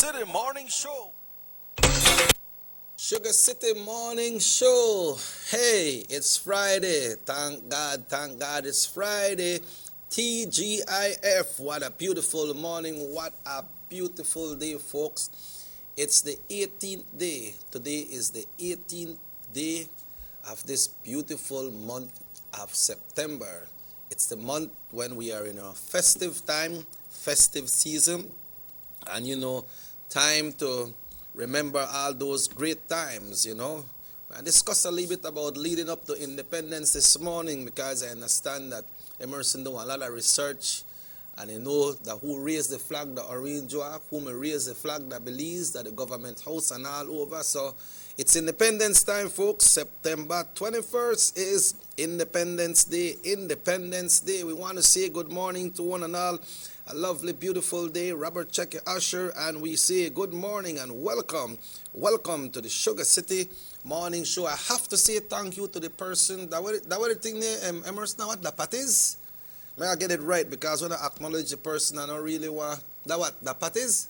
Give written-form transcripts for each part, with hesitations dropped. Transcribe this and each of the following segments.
City Morning Show. Sugar City Morning Show. Hey, it's Friday. Thank God it's Friday. TGIF. What a beautiful morning. What a beautiful day, folks. It's the 18th day. Today is the 18th day of this beautiful month of September. It's the month when we are in a festive time, festive season, and time to remember all those great times. I discussed a little bit about leading up to independence this morning because I understand that Emerson do a lot of research, and I know that who raised the flag, the orange one, who may raise the flag, that believes that the government house and all over. So it's Independence time, folks. September 21st is Independence Day. Independence Day. We want to say good morning to one and all. A lovely, beautiful day. Robert Check Usher, and we say good morning and welcome. Welcome to the Sugar City Morning Show. I have to say thank you to the person that was the thing there, Emerson, what the patties? May I get it right? Because when I acknowledge the person, I don't really want that what the patties.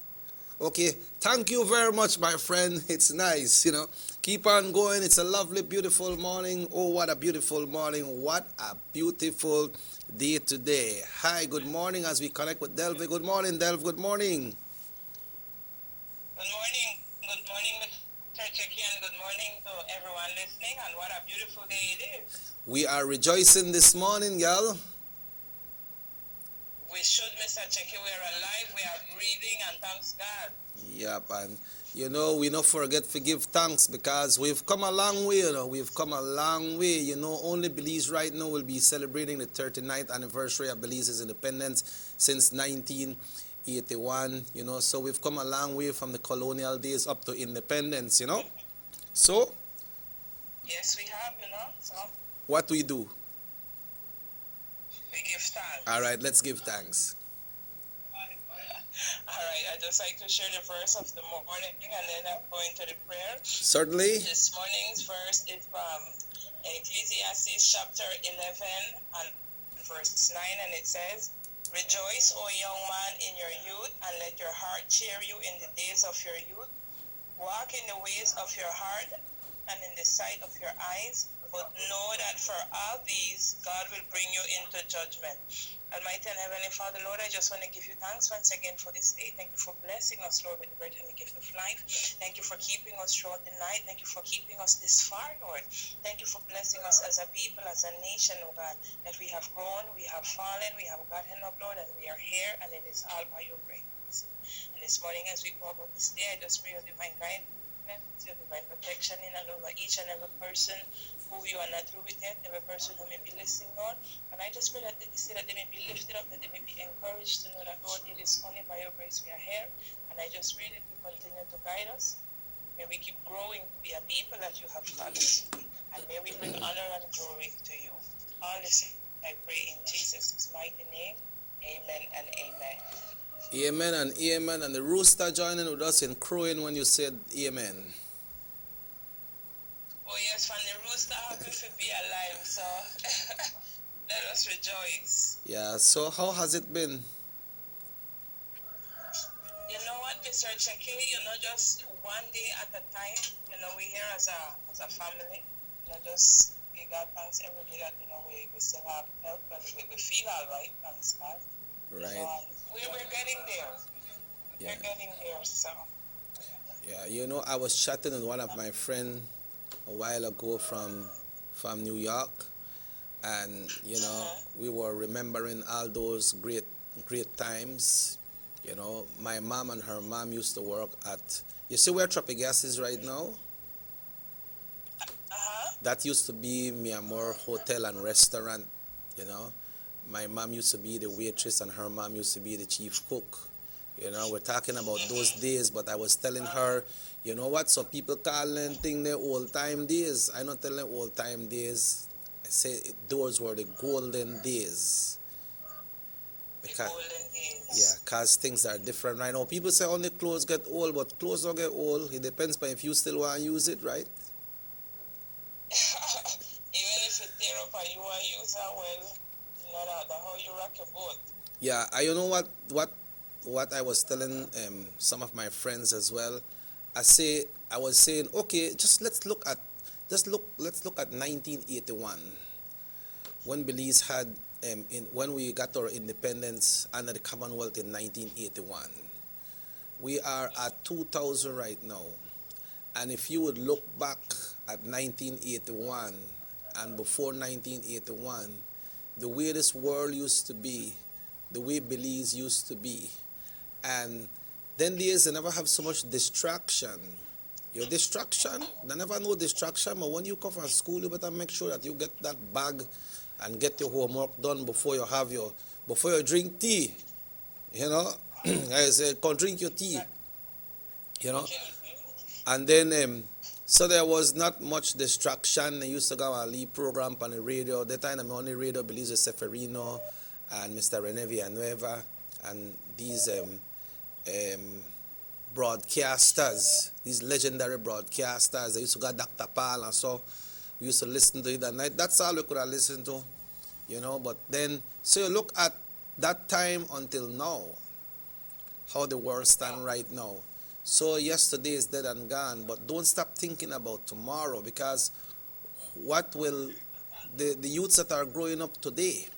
Okay, thank you very much, my friend. It's nice. Keep on going. It's a lovely, beautiful morning. Oh, what a beautiful morning. What a beautiful day today. Hi, good morning as we connect with Delve. Good morning, Delve. Good morning. Good morning. Good morning, Mr. Checky, and good morning to everyone listening. And what a beautiful day it is. We are rejoicing this morning, y'all. We should, Mr. Checky. We are alive, we are breathing, and thanks God. Yep, and we don't forget to give thanks because we've come a long way, We've come a long way. Only Belize right now will be celebrating the 39th anniversary of Belize's independence since 1981, So we've come a long way from the colonial days up to independence, So? Yes, we have, So What we do? We give thanks. All right, let's give thanks. All right, I'd just like to share the verse of the morning and then I'm going to the prayer. Certainly. This morning's verse is from Ecclesiastes chapter 11 and verse 9, and it says, "Rejoice, O young man, in your youth, and let your heart cheer you in the days of your youth. Walk in the ways of your heart and in the sight of your eyes, but know that for all these God will bring you into judgment." Almighty and Heavenly Father, Lord, I just want to give you thanks once again for this day. Thank you for blessing us, Lord, with the breath and the gift of life. Thank you for keeping us throughout the night. Thank you for keeping us this far, Lord. Thank you for blessing us as a people, as a nation, oh God, that we have grown, we have fallen, we have gotten up, Lord, and we are here, and it is all by your grace. And this morning, as we go about this day, I just pray your divine guidance, your divine protection in and over each and every person who you are not through with yet, every person who may be listening, Lord. And I just pray that they may be lifted up, that they may be encouraged to know that, Lord, it is only by your grace we are here. And I just pray that you continue to guide us. May we keep growing to be a people that you have called us to be. And may we bring honor and glory to you. All this I pray in Jesus' mighty name. Amen and amen. Amen and amen. And the rooster joining with us in crowing when you said amen. Oh yes, from the rooster, happy to be alive, so let us rejoice. Yeah, so how has it been? You know what, Mr. Checky, just one day at a time. We here as a family, just give God thanks every day that, we still have health and we feel all right, thanks God. Right. We're getting there. Yeah. We're getting there, so. Yeah, I was chatting with one of my friends a while ago from New York, and we were remembering all those great times. My mom and her mom used to work at, you see where Tropigas is right now? That used to be Mi Amor Hotel and Restaurant. My mom used to be the waitress and her mom used to be the chief cook. We're talking about those days, but I was telling her, you know what, so people call them thing the old time days. I don't tell them old time days. I say those were the golden days. Because, because things are different right now. People say only clothes get old, but clothes don't get old. It depends on if you still want to use it, right? Even if you tear up and you want to use it, well, that's how you rock your boat. Yeah, you know what what I was telling some of my friends as well. I was saying, okay, just let's look at 1981 when Belize had when we got our independence under the Commonwealth in 1981. We are at 2000 right now, and if you would look back at 1981 and before 1981, the way this world used to be, the way Belize used to be, and then there's they never have so much distraction. Your distraction, they never know distraction, but when you come from school, you better make sure that you get that bag and get your homework done before you drink tea. You know, I say, come drink your tea. You know, and then so there was not much distraction. They used to go and lead program on the radio. That time I'm on the radio, Belize Seferino and Mr. Rene Villanueva and these broadcasters, these legendary broadcasters. They used to go Dr. Paul and so we used to listen to it at night. That's all we could have listened to, you know. But then, so you look at that time until now, how the world stand right now. So yesterday is dead and gone, but don't stop thinking about tomorrow, because what will the youths that are growing up today,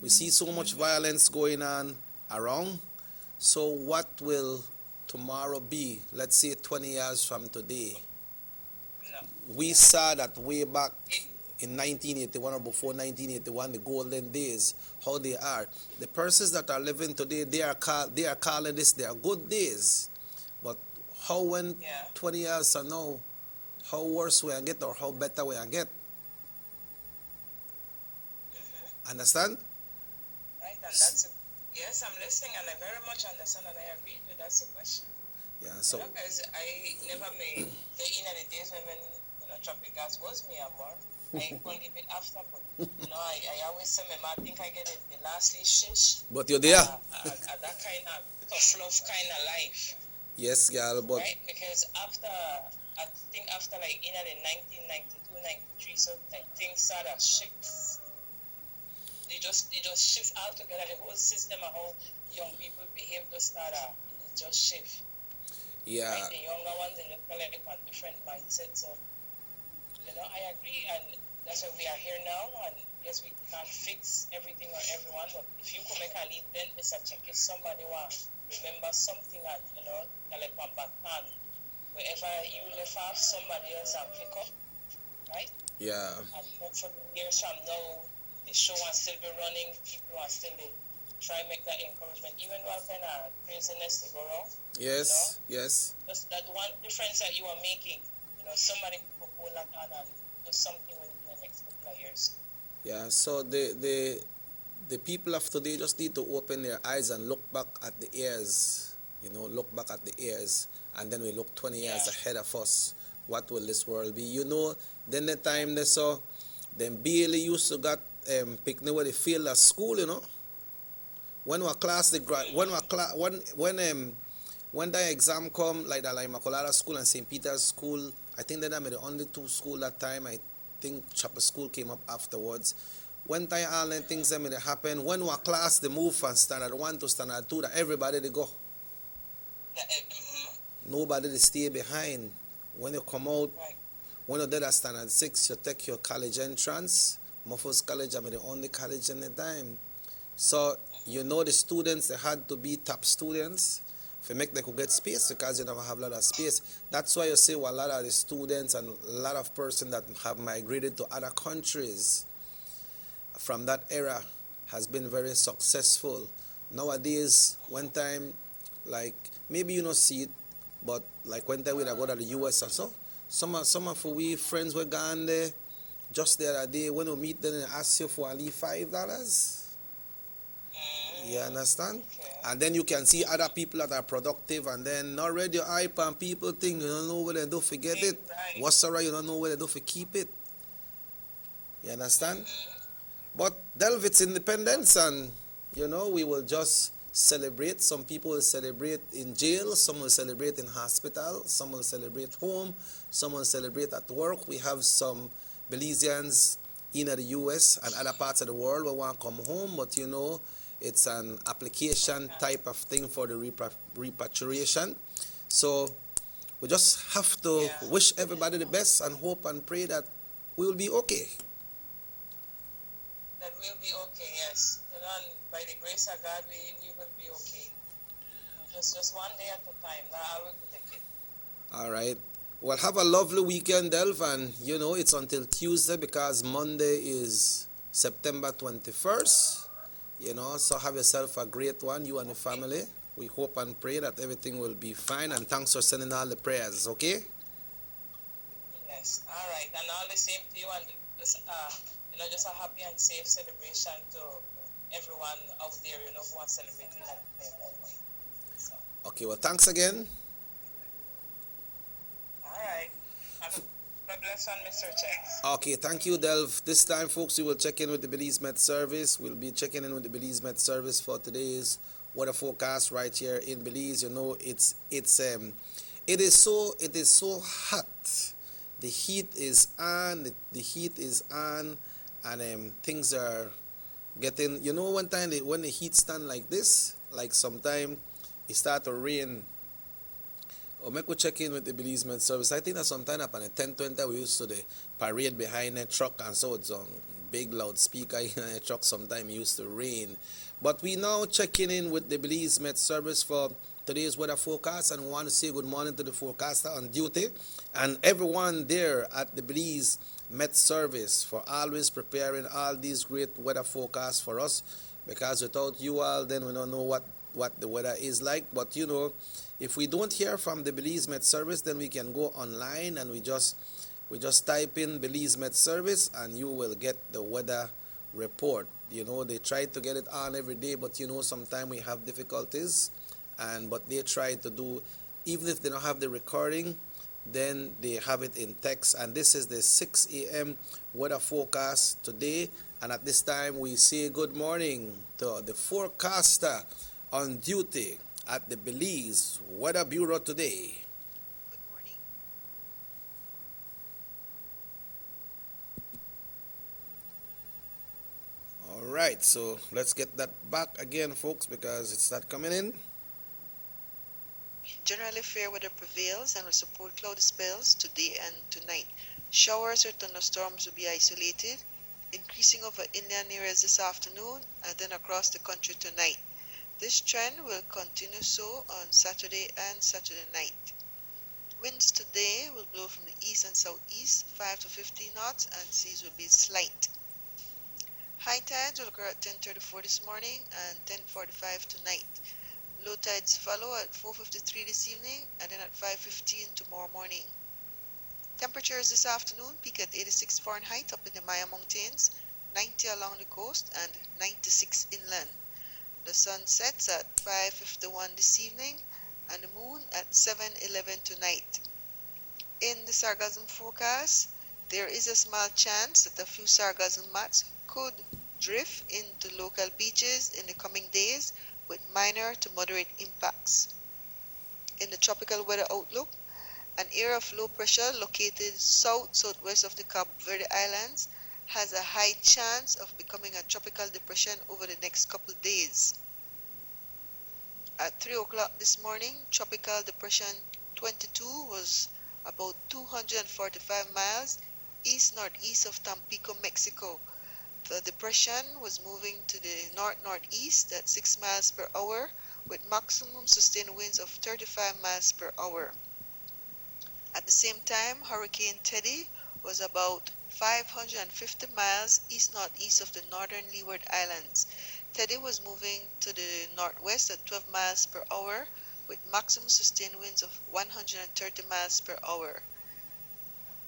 we see so much violence going on around. So what will tomorrow be? Let's say 20 years from today. We saw that way back in 1981 or before 1981, the golden days, how they are. The persons that are living today, they are calling this their good days. But how when 20 years from now, how worse we get or how better we get? Understand? Right, and that's yes, I'm listening, and I very much understand, and I agree with that's the question. Yeah, so because I never made the days when traffic gas was me more. I couldn't leave it after, but I always say I think I get it the lastly shish. But you're there. That kind of tough love kind of life. Yes, girl, but right, because I think after like the 1992, 93, so like things started shift. They just shift altogether. The whole system of how young people behave just shift. Yeah. Right? The younger ones, they look like a different mindset. So, I agree, and that's why we are here now. And yes, we can't fix everything or everyone, but if you could make a lead, then it's a check. If somebody wants remember something, and like one back on wherever you left off, somebody else will pick up, right? Yeah. And hopefully years from now, the show will still be running. People will still be try and make that encouragement, even though kind of craziness to go wrong. Yes, yes. Just that one difference that you are making, somebody could hold that on and do something with it in the next couple of years. Yeah, so the people of today just need to open their eyes and look back at the years, look back at the years, and then we look 20 years ahead of us. What will this world be? Then the time they saw, them barely used to got picnic where they failed at school, When our class, when the exam come, like the Immaculata School and St. Peter's School, I think that I'm the only two school that time. I think Chapel School came up afterwards. When time all the things that happen, when our class they move from standard 1 to standard 2, that everybody they go. Nobody they stay behind. When you come out, when you did at standard 6, you take your college entrance. Muffles College, I'm the only college in the time. So, the students, they had to be top students to make they could get space, because you never have a lot of space. That's why you see a lot of the students and a lot of persons that have migrated to other countries from that era has been very successful. Nowadays, one time, like, maybe you don't see it, but like when time we go to the US or so, some of we friends were gone there. Just the other day, when we meet them, they ask you for only $5. You understand? Okay. And then you can see other people that are productive, and then not read your hype, and people think you don't know where they do, forget it. Right. What's alright, you don't know where they do, for keep it. You understand? But Delve, it's independence, and we will just celebrate. Some people will celebrate in jail, some will celebrate in hospital, some will celebrate home, some will celebrate at work. We have some Belizeans in the US and other parts of the world who want to come home, but It's an application Okay. type of thing for the repatriation. So we just have to Yeah. wish everybody the best and hope and pray that we will be okay. That will be okay. Yes. You know, and by the grace of God, we will be okay. Just one day at a time. Now I will take it. All right. Well, have a lovely weekend, Delv, and it's until Tuesday because Monday is September 21st. So have yourself a great one, you and the Okay. family. We hope and pray that everything will be fine, and thanks for sending all the prayers, okay? Yes. All right. And all the same to you, and just a happy and safe celebration to everyone out there, who are celebrating that their own way. So, Okay, well, thanks again. all right. Have a blessed one, Mr. Checks. Okay, thank you, Delv. This time, folks, we will check in with the Belize Met Service. We'll be checking in with the Belize Met Service for today's weather forecast right here in Belize. It is so hot. The heat is on. The heat is on, and things are getting. One time when the heat stand like this, like sometime it start to rain. Or make we check in with the Belize Met Service. I think that sometime up on the 10:20 we used to the parade behind a truck, and so it's on big loudspeaker in a truck. Sometime it used to rain. But we now checking in with the Belize Met Service for today's weather forecast, and we want to say good morning to the forecaster on duty and everyone there at the Belize Met Service for always preparing all these great weather forecasts for us, because without you all then we don't know what the weather is like. But if we don't hear from the Belize Met Service, then we can go online and we just type in Belize Met Service and you will get the weather report. They try to get it on every day, but sometimes we have difficulties, but they try to do, even if they don't have the recording, then they have it in text. And this is the 6 a.m. weather forecast today, and at this time we say good morning to the forecaster on duty at the Belize Weather Bureau today. Good morning. All right, so let's get that back again, folks, because it's not coming in. Generally fair weather prevails and will support cloudy spells today and tonight. Showers or thunderstorms will be isolated, increasing over inland areas this afternoon and then across the country tonight. This trend will continue so on Saturday and Saturday night. Winds today will blow from the east and southeast 5 to 15 knots and seas will be slight. High tides will occur at 10:34 this morning and 10:45 tonight. Low tides follow at 4:53 this evening and then at 5:15 tomorrow morning. Temperatures this afternoon peak at 86 Fahrenheit up in the Maya Mountains, 90 along the coast and 96 inland. The sun sets at 5:51 this evening and the moon at 7:11 tonight. In the sargassum forecast, there is a small chance that a few sargassum mats could drift into local beaches in the coming days with minor to moderate impacts. In the tropical weather outlook, an area of low pressure located south-southwest of the Cabo Verde Islands has a high chance of becoming a tropical depression over the next couple days. At 3 o'clock this morning, Tropical Depression 22 was about 245 miles east-northeast of Tampico, Mexico. The depression was moving to the north-northeast at 6 miles per hour with maximum sustained winds of 35 miles per hour. At the same time, Hurricane Teddy was about 550 miles east-northeast of the northern Leeward Islands. Teddy was moving to the northwest at 12 miles per hour with maximum sustained winds of 130 miles per hour.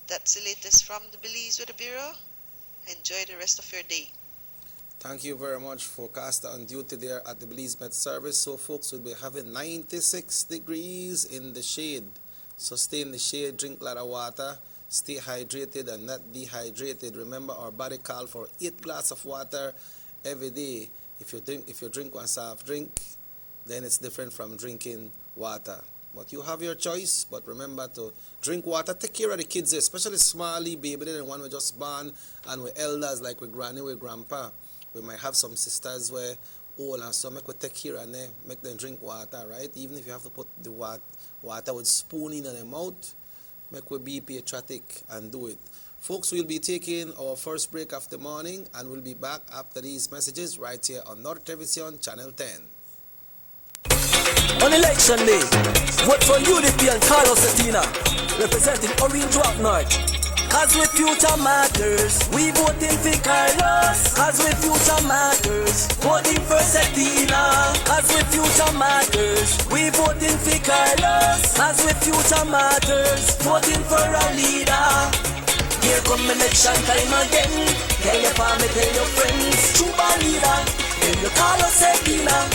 That's the latest from the Belize Weather Bureau. Enjoy the rest of your day. Thank you very much, forecaster on duty there at the Belize Met Service. So, folks, we'll be having 96 degrees in the shade. So stay in the shade, drink a lot of water, stay hydrated and not dehydrated. Remember, our body calls for 8 glasses of water every day. If you drink one soft drink, then it's different from drinking water. But you have your choice. But remember to drink water. Take care of the kids, especially smally baby, the one we just born, and with elders like with granny, with grandpa. We might have some sisters where old and so make we take care and make them drink water, right? Even if you have to put the water with spoon in their mouth, make we be patriotic and do it. Folks, we'll be taking our first break of the morning and we'll be back after these messages right here on North Television Channel 10. On election day, vote for UDP and Carlos Satina, representing Orange Rock North. Cause with future matters, we voting for Carlos. Cause with future matters, voting for Satina. Cause with future matters, we voting for Carlos. Cause with future matters, voting for a leader. Here come election time again. Tell your family, tell your friends, Chuba leader. Tell your Carlos Satina.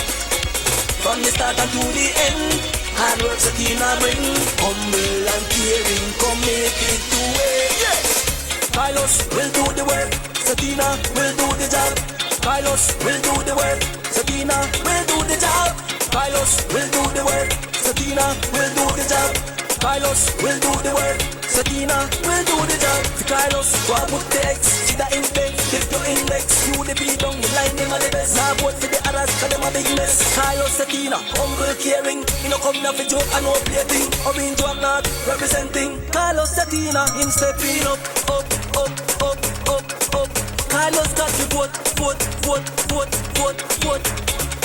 From the start and to the end, hard work Satina bring. Humble and caring, come make it to it. Yes! Carlos will do the work, Satina will do the job. Carlos will do the work, Satina will do the job. Carlos will do the work, Satina will do the job. Carlos will do the work, Satina will do the job. For Carlos, go and put the X, see the index, lift your index. You the beat down, the line them are the best. Now vote for the others, cause them a big mess. Carlos Satina, humble caring, you know come now for joke and no plating. Orange Rock North, representing Carlos Satina, him stepping up, up, up, up, up, up. Carlos got to vote, vote, vote, vote, vote, vote.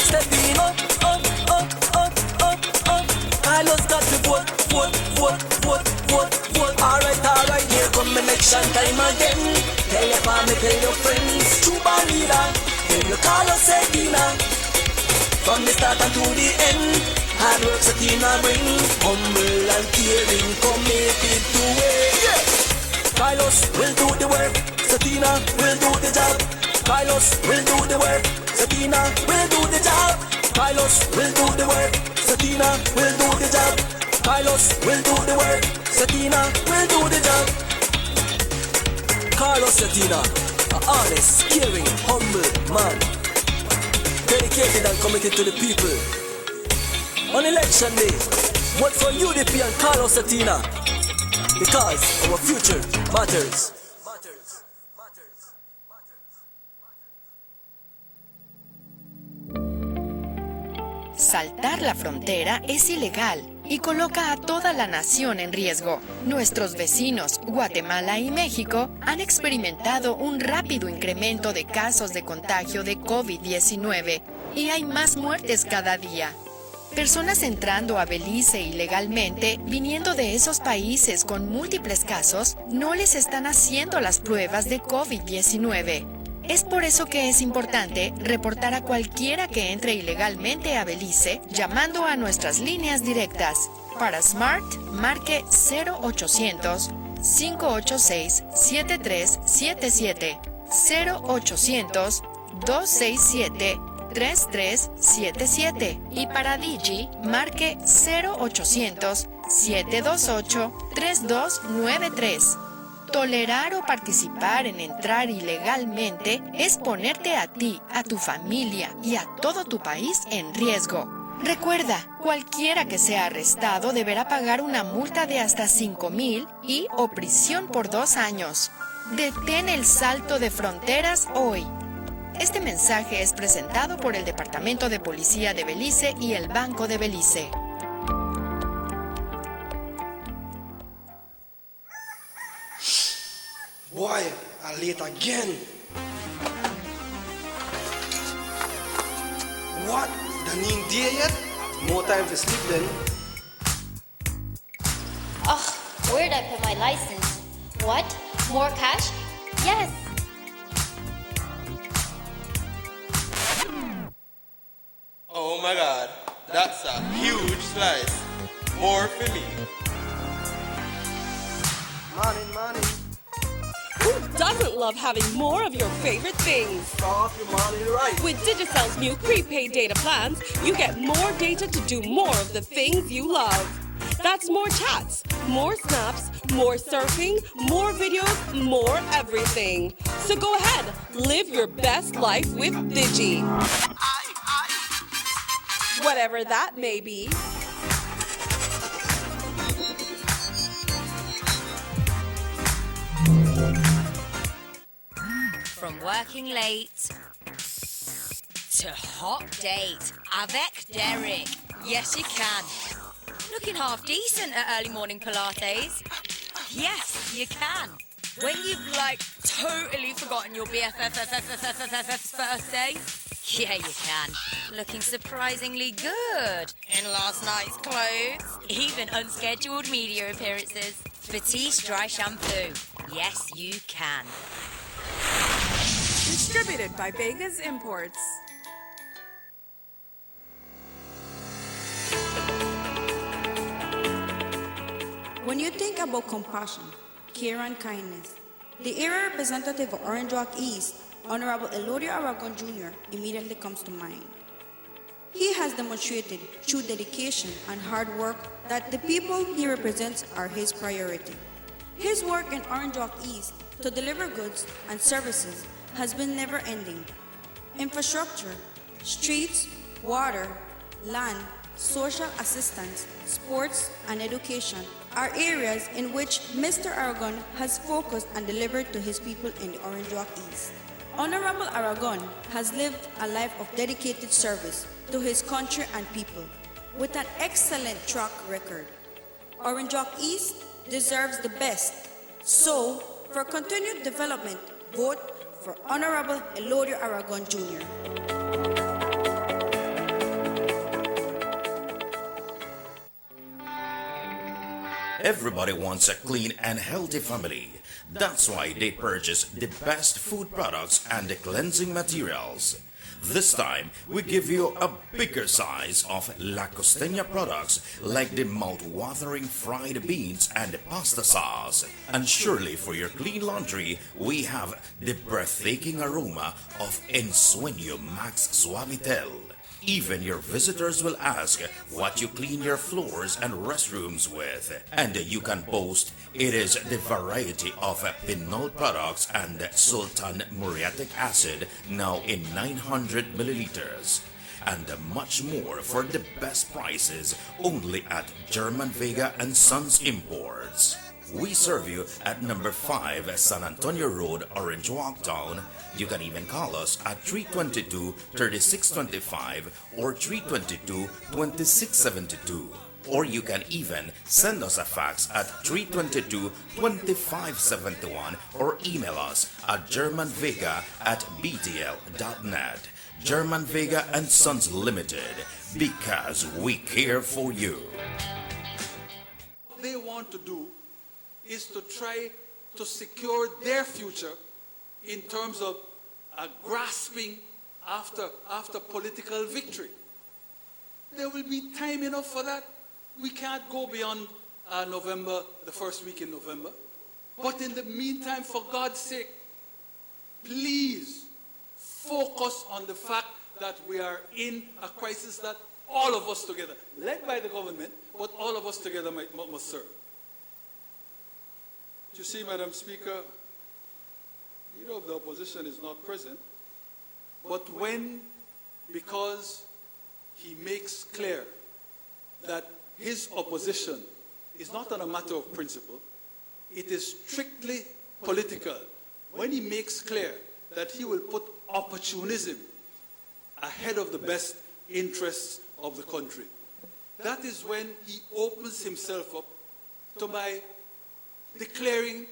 Stepping up, up, up, up, up, up. Carlos got to vote, vote, vote, vote, vote, vote. Alright, here come election time again. Tell your family, tell your friends, Chuba leader. Tell your Carlos Satina. From the start and to the end, hard work Satina bring. Humble and caring, come make it to it. Yes! Carlos will do the work, Satina will do the job. Carlos will do the work, Satina will do the job. Carlos will do the work, Satina will do the job. Carlos will do the work, Satina will do the job. Carlos Satina, an honest, caring, humble man, dedicated and committed to the people. On election day, vote for UDP and Carlos Satina, because our future matters. Saltar la frontera es ilegal y coloca a toda la nación en riesgo. Nuestros vecinos, Guatemala y México, han experimentado un rápido incremento de casos de contagio de COVID-19 y hay más muertes cada día. Personas entrando a Belice ilegalmente, viniendo de esos países con múltiples casos, no les están haciendo las pruebas de COVID-19. Es por eso que es importante reportar a cualquiera que entre ilegalmente a Belice llamando a nuestras líneas directas. Para Smart, marque 0800-586-7377, 0800-267-3377 y para Digi, marque 0800-728-3293. Tolerar o participar en entrar ilegalmente es ponerte a ti, a tu familia y a todo tu país en riesgo. Recuerda, cualquiera que sea arrestado deberá pagar una multa de hasta 5,000 y o prisión por 2 años. Detén el salto de fronteras hoy. Este mensaje es presentado por el Departamento de Policía de Belice y el Banco de Belice. Boy, I'm late again. What? Done ain't there yet? More time to sleep then. Ugh, where'd I put my license? What? More cash? Yes. Oh my God, that's a huge slice. More for me. Morning. Who doesn't love having more of your favorite things? Start off your morning right. With Digicel's new prepaid data plans, you get more data to do more of the things you love. That's more chats, more snaps, more surfing, more videos, more everything. So go ahead, live your best life with Digi. Whatever that may be. From working late to Hot Date avec Derek. Yes, you can. Looking half decent at early morning Pilates. Yes, you can. When you've, totally forgotten your BFF's birthday. Yeah, you can. Looking surprisingly good in last night's clothes. Even unscheduled media appearances. Batiste Dry Shampoo. Yes, you can. Distributed by Vegas Imports. When you think about compassion, care and kindness, the area representative of Orange Walk East, Honorable Elodio Aragon Jr., immediately comes to mind. He has demonstrated through dedication and hard work that the people he represents are his priority. His work in Orange Walk East to deliver goods and services has been never-ending. Infrastructure, streets, water, land, social assistance, sports, and education are areas in which Mr. Aragon has focused and delivered to his people in the Orange Walk East. Honorable Aragon has lived a life of dedicated service to his country and people with an excellent track record. Orange Walk East deserves the best. So, for continued development, vote for Honorable Elodio Aragon Jr. Everybody wants a clean and healthy family. That's why they purchase the best food products and the cleansing materials. This time, we give you a bigger size of La Costeña products like the mouth-watering fried beans and the pasta sauce. And surely for your clean laundry, we have the breathtaking aroma of Ensueño Max Suavitel. Even your visitors will ask what you clean your floors and restrooms with. And you can boast it is the variety of Pinol products and Sultan muriatic acid now in 900 milliliters. And much more for the best prices only at German Vega and Sons Imports. We serve you at number 5 San Antonio Road, Orange Walk Town. You can even call us at 322-3625 or 322-2672. Or you can even send us a fax at 322-2571 or email us at germanvega@btl.net. German Vega and Sons Limited, because we care for you. What they want to do is to try to secure their future in terms of grasping after political victory. There will be time enough for that. We can't go beyond November, the first week in November. But in the meantime, for God's sake, please focus on the fact that we are in a crisis that all of us together, led by the government, but all of us together must serve. You see, Madam Speaker, leader of the opposition is not present, but when, because he makes clear that his opposition is not on a matter of principle, it is strictly political. When he makes clear that he will put opportunism ahead of the best interests of the country, that is when he opens himself up to my declaring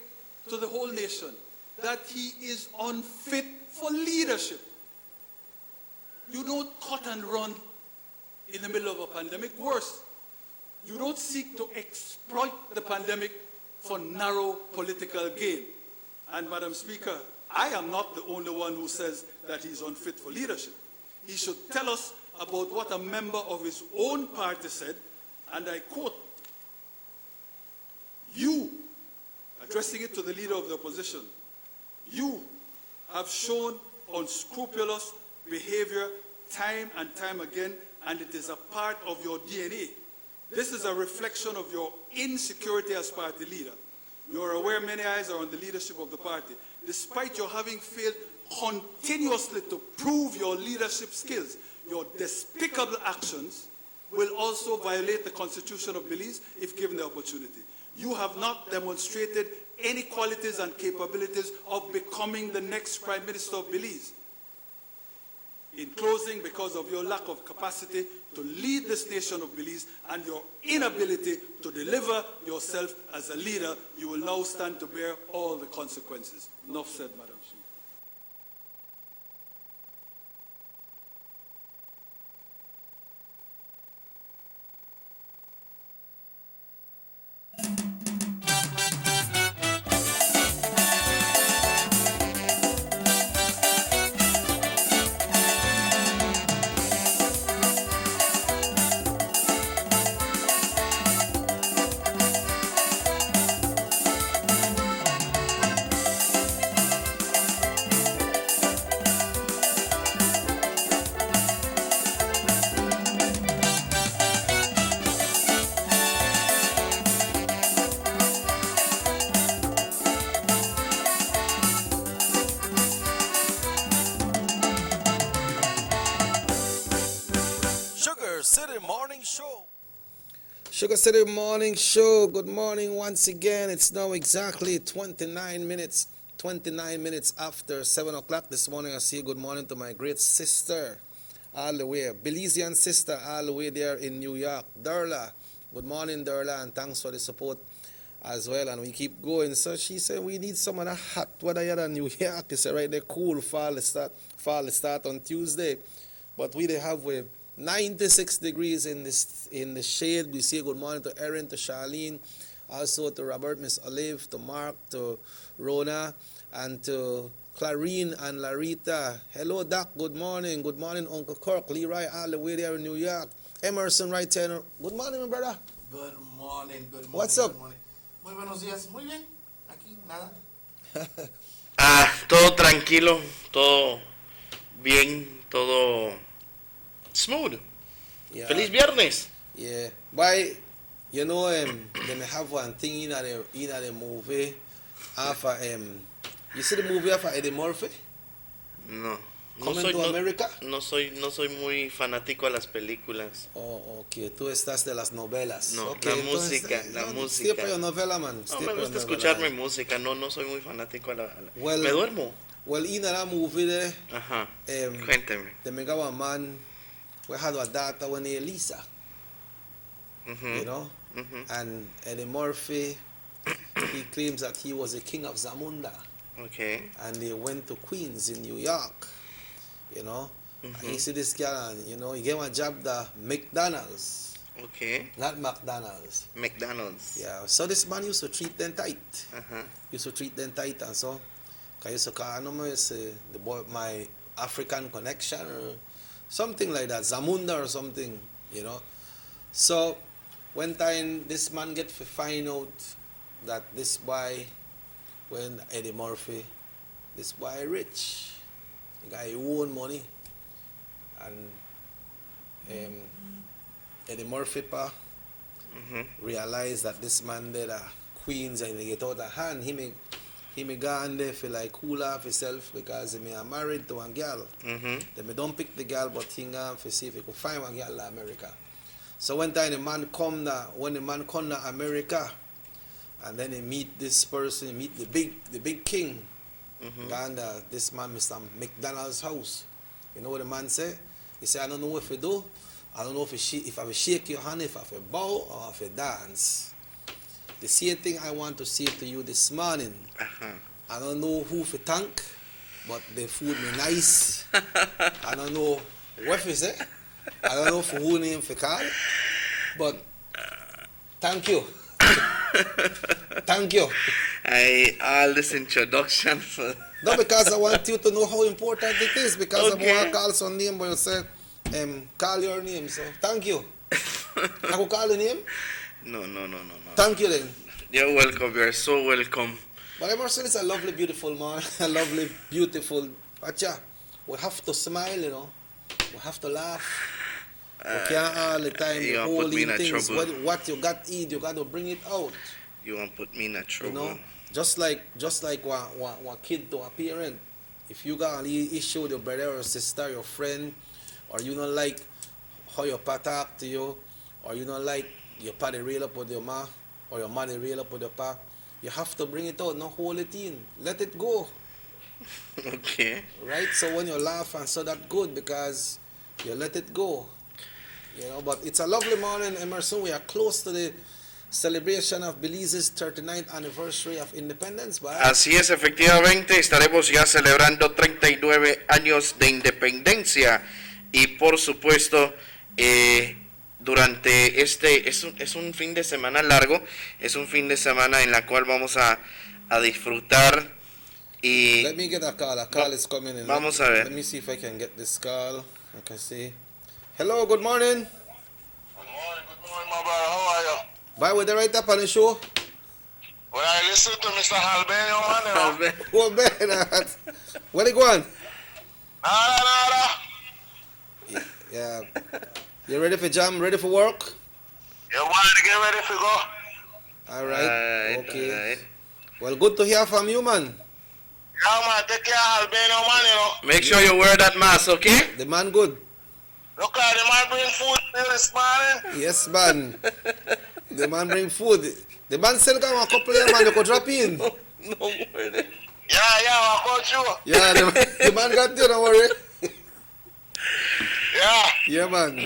to the whole nation that he is unfit for leadership. You don't cut and run in the middle of a pandemic. Worse, you don't seek to exploit the pandemic for narrow political gain. And Madam Speaker, I am not the only one who says that he's unfit for leadership. He should tell us about what a member of his own party said, and I quote, "You," addressing it to the leader of the opposition, "you have shown unscrupulous behavior time and time again, and it is a part of your DNA. This is a reflection of your insecurity as party leader. You are aware many eyes are on the leadership of the party. Despite your having failed continuously to prove your leadership skills, your despicable actions will also violate the Constitution of Belize if given the opportunity. You have not demonstrated any qualities and capabilities of becoming the next Prime Minister of Belize. In closing, because of your lack of capacity to lead this nation of Belize and your inability to deliver yourself as a leader, you will now stand to bear all the consequences. Enough said, Madam Speaker. Sugar City Morning Show. Sugar City Morning Show. Good morning once again. It's now exactly 29 minutes after 7 o'clock this morning. I say good morning to my great sister, all the way, Belizean sister, all the way there in New York, Darla. Good morning, Darla, and thanks for the support as well. And we keep going. So she said we need some of that hot weather here in New York. She said right there, cool fall start on Tuesday. But we they have with 96 degrees in the shade. We say good morning to Erin, to Charlene, also to Robert, Miss Olive, to Mark, to Rona, and to Clarine and Larita. Hello, Doc. Good morning. Good morning, Uncle Kirk, Leroy, all the way there in New York. Emerson right there. Good morning, my brother. Good morning, good morning. What's up? Good morning. Muy buenos días. Muy bien. Aquí, nada. Todo tranquilo, todo bien, todo smooth. Yeah. Feliz viernes. Yeah. Why, you know, they may have one thing in the movie after, you see the movie after Eddie Murphy? No. Coming to America? No soy muy fanático a las películas. Oh, ok. Tú estás de las novelas. No, Okay, la música. Stay for your novela, man. No, me gusta escuchar mi música. No soy muy fanático a la... Well, me duermo. Well, in that movie there, Ajá. Cuénteme. the mega one man, we had a daughter when he Lisa. You know? And Eddie Murphy, he claims that he was the king of Zamunda. Okay. And they went to Queens in New York. You know? And you see this girl, and you know, he gave a job at McDonald's. Okay. Not McDonald's. McDonald's. Yeah. So this man used to treat them tight. Uh-huh. Used to treat them tight, and so I used to call him the boy, my African connection or something like that, Zamunda or something, you know. So one time this man get to find out that this boy, when Eddie Murphy, this boy rich, the guy who own money, and Eddie Murphy pa realized that this man did a Queens and he get out of hand. He may go on there for like cool off himself because he may are married to a girl. They may don't pick the girl, but he go for see if he could find a girl in America. So one time when the man come to America, and then he meet this person, he meet the big king. And this man, Mr. McDonald's house. You know what the man say? He say, I don't know what to do. I don't know if I will shake your hand, if I will bow, or if I face. The same thing I want to say to you this morning. I don't know who to thank, but the food me nice. I don't know what to say. I don't know for who name to call, but thank you. Thank you. All this introduction for... No, because I want you to know how important it is. Because I want to call some name, but you say, call your name. So thank you. I could call the name? No. Thank you then. You're welcome. You're so welcome. But Emerson is a lovely, beautiful man. A lovely, beautiful. Acha, we have to smile, you know. We have to laugh. We can't all the time You want to put me in a things. trouble. What you got to eat, you got to bring it out. You want to put me in a trouble. You know, just like one kid to a parent. If you got an issue with your brother or sister, your friend, or you don't like how your pa talk to you, or you don't like your pa they rail up with your ma, or your ma they rail up with your pa, you have to bring it out, not hold it in. Let it go. Okay. Right? So when you laugh and so that good because you let it go. But it's a lovely morning, Emerson. We are close to the celebration of Belize's 39th anniversary of independence, but Así es, efectivamente, estaremos ya celebrando 39 años de independencia y por supuesto durante es un fin de semana largo, es un fin de semana en la cual vamos a disfrutar y let me get a call. A call is coming in. Vamos a ver. Let me see if I can get this call. I can see. Hello, good morning. Good morning, my brother. How are you? Bye, with the right up on the show. Well, I listen to Mr. Albano, man. Oh, man. Where they going? Nada. Yeah. You ready for jam? Ready for work? You want to get ready to go? All right. Okay. Well, good to hear from you, man. Yeah, man. Take care of Albano, man, Make sure you wear that mask, okay? The man good. Look, the man bring food for you this morning. Yes, man. The man bring food. The man sell come a couple of man you could drop in. No more there. Yeah, I got you. Yeah, the man got you, don't worry. Yeah. Yeah, man.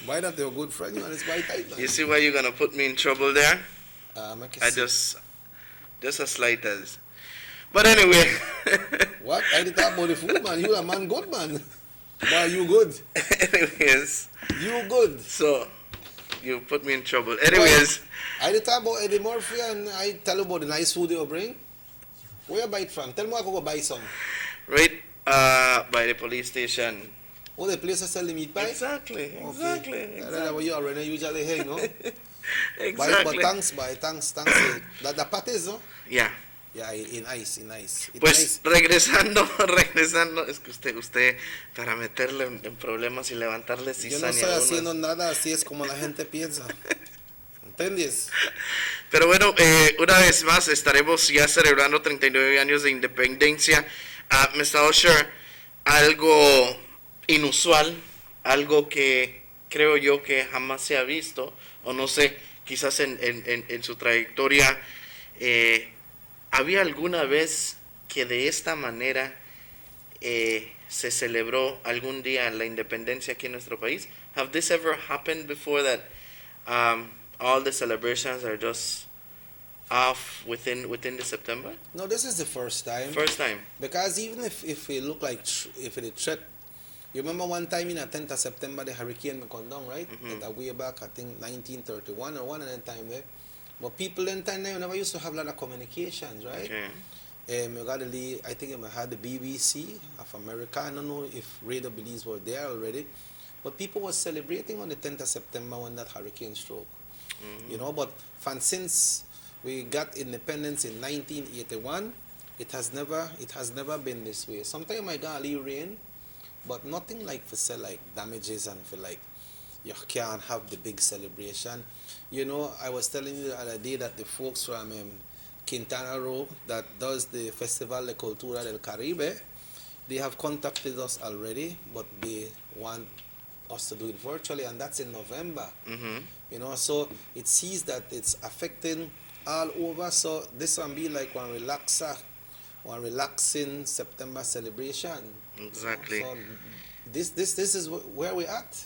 Why not? You're a good friend, man. It's quite tight, man. You see why you're gonna put me in trouble there? I just as slight as. But anyway. What? I did talk about the food, man. You a man good, man. Why you good? Anyways. You good. So, you put me in trouble. Anyways. I did talk about Eddie Murphy and I tell you about the nice food you bring. Where you buy it from? Tell me I can go buy some. Right by the police station. Oh, the place that sell the meat pie? Exactly. That's what you already usually hang, no? Exactly. But thanks. The patties, no? Yeah. Yeah, in ice. Pues regresando, es que usted para meterle en problemas y levantarle cizaña. Yo no estoy haciendo nada, así es como la gente piensa. ¿Entiendes? Pero bueno, una vez más estaremos ya celebrando 39 años de independencia. Mr. Usher, algo inusual, algo que creo yo que jamás se ha visto, o no sé, quizás en su trayectoria, ¿había alguna vez que de esta manera se celebró algún día la independencia aquí en nuestro país? Have this ever happened before that all the celebrations are just off within the September? No, this is the first time. First time. Because even if it look like if it threat, you remember one time in the 10th of September the hurricane come down, right? That way back, I think 1931 or one of that time there. But people in time there never used to have a lot of communications, right? Okay. I think I had the BBC of America. I don't know if Radio Belize were there already. But people were celebrating on the 10th of September when that hurricane struck. But since we got independence in 1981, it has never been this way. Sometimes I got a little rain, but nothing like for say like damages and for like you can't have the big celebration. I was telling you the other day that the folks from Quintana Roo that does the Festival de Cultura del Caribe, they have contacted us already, but they want us to do it virtually, and that's in November. So it sees that it's affecting all over. So this one be like one relaxing September celebration. Exactly. So this is where we're at.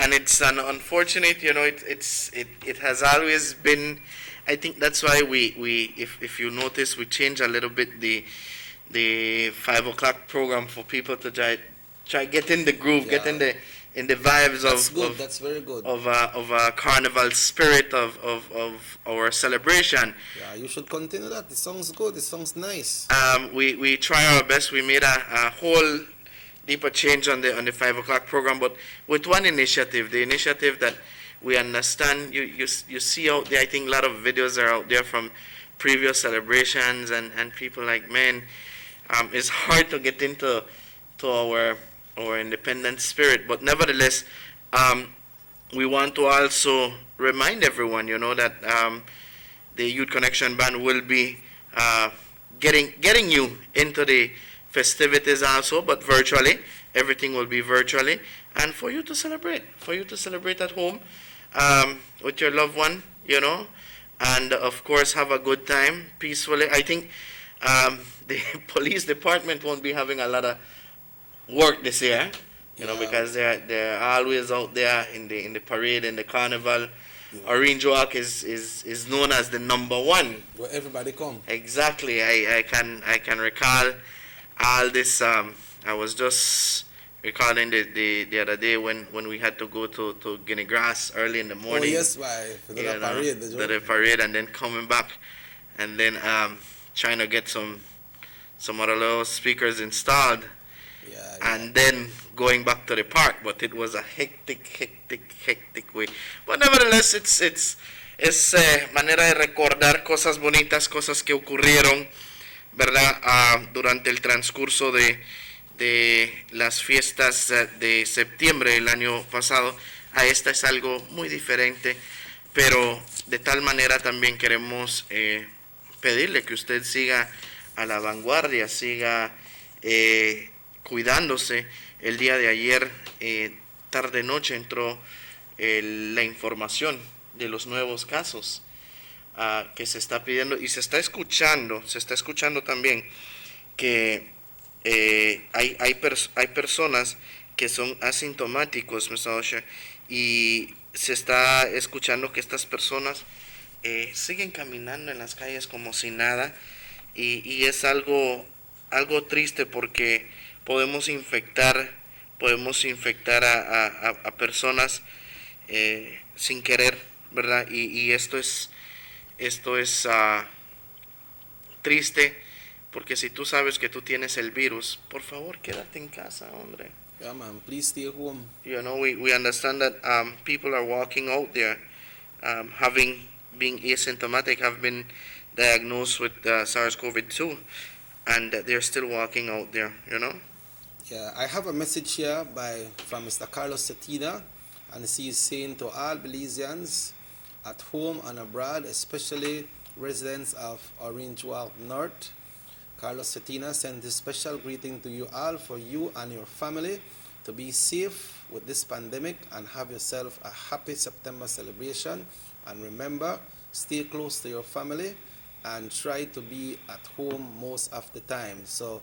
And it's an unfortunate, it has always been. I think that's why we if you notice, we change a little bit the 5 o'clock program for people to try get in the groove, get in the vibes That's very good. of a carnival spirit of our celebration. Yeah, you should continue that. It sounds good. It sounds nice. We try our best. We made a whole deeper change on the 5 o'clock program, but with one initiative, the initiative that we understand. You see out there, I think a lot of videos are out there from previous celebrations, and people like, man, it's hard to get into our independent spirit, but nevertheless, we want to also remind everyone, that the Youth Connection Band will be getting you into the festivities also, but virtually. Everything will be virtually, and for you to celebrate at home with your loved one, and of course have a good time peacefully. I think The police department won't be having a lot of work this year, because they're always out there in the parade and the carnival. Orange Walk is known as the number one. Where everybody come. Exactly. I can recall all this. I was just recalling the other day when we had to go to Guinea Grass early in the morning. Oh yes, why? For the parade. The parade, and then coming back, and then trying to get some other little speakers installed, and then going back to the park. But it was a hectic way. But nevertheless, it's manera de recordar cosas bonitas, cosas que ocurrieron, ¿verdad? Durante el transcurso de las fiestas de septiembre del año pasado. A esta es algo muy diferente, pero de tal manera también queremos pedirle que usted siga a la vanguardia, siga cuidándose. El día de ayer, tarde noche, entró la información de los nuevos casos que se está pidiendo, y se está escuchando también que hay personas que son asintomáticos, Mr. Osher, y se está escuchando que estas personas siguen caminando en las calles como si nada, y es algo triste, porque podemos infectar a personas sin querer, ¿verdad? Y esto es triste, porque si tú sabes que tú tienes el virus, por favor, quédate en casa, hombre. Yeah, man, please stay home. We understand that people are walking out there, being asymptomatic, have been diagnosed with SARS-CoV-2, and they're still walking out there, Yeah, I have a message here from Mr. Carlos Cetina, and he is saying to all Belizeans at home and abroad, especially residents of Orange Walk North, Carlos Cetina sends a special greeting to you all, for you and your family to be safe with this pandemic and have yourself a happy September celebration. And remember, stay close to your family and try to be at home most of the time. So,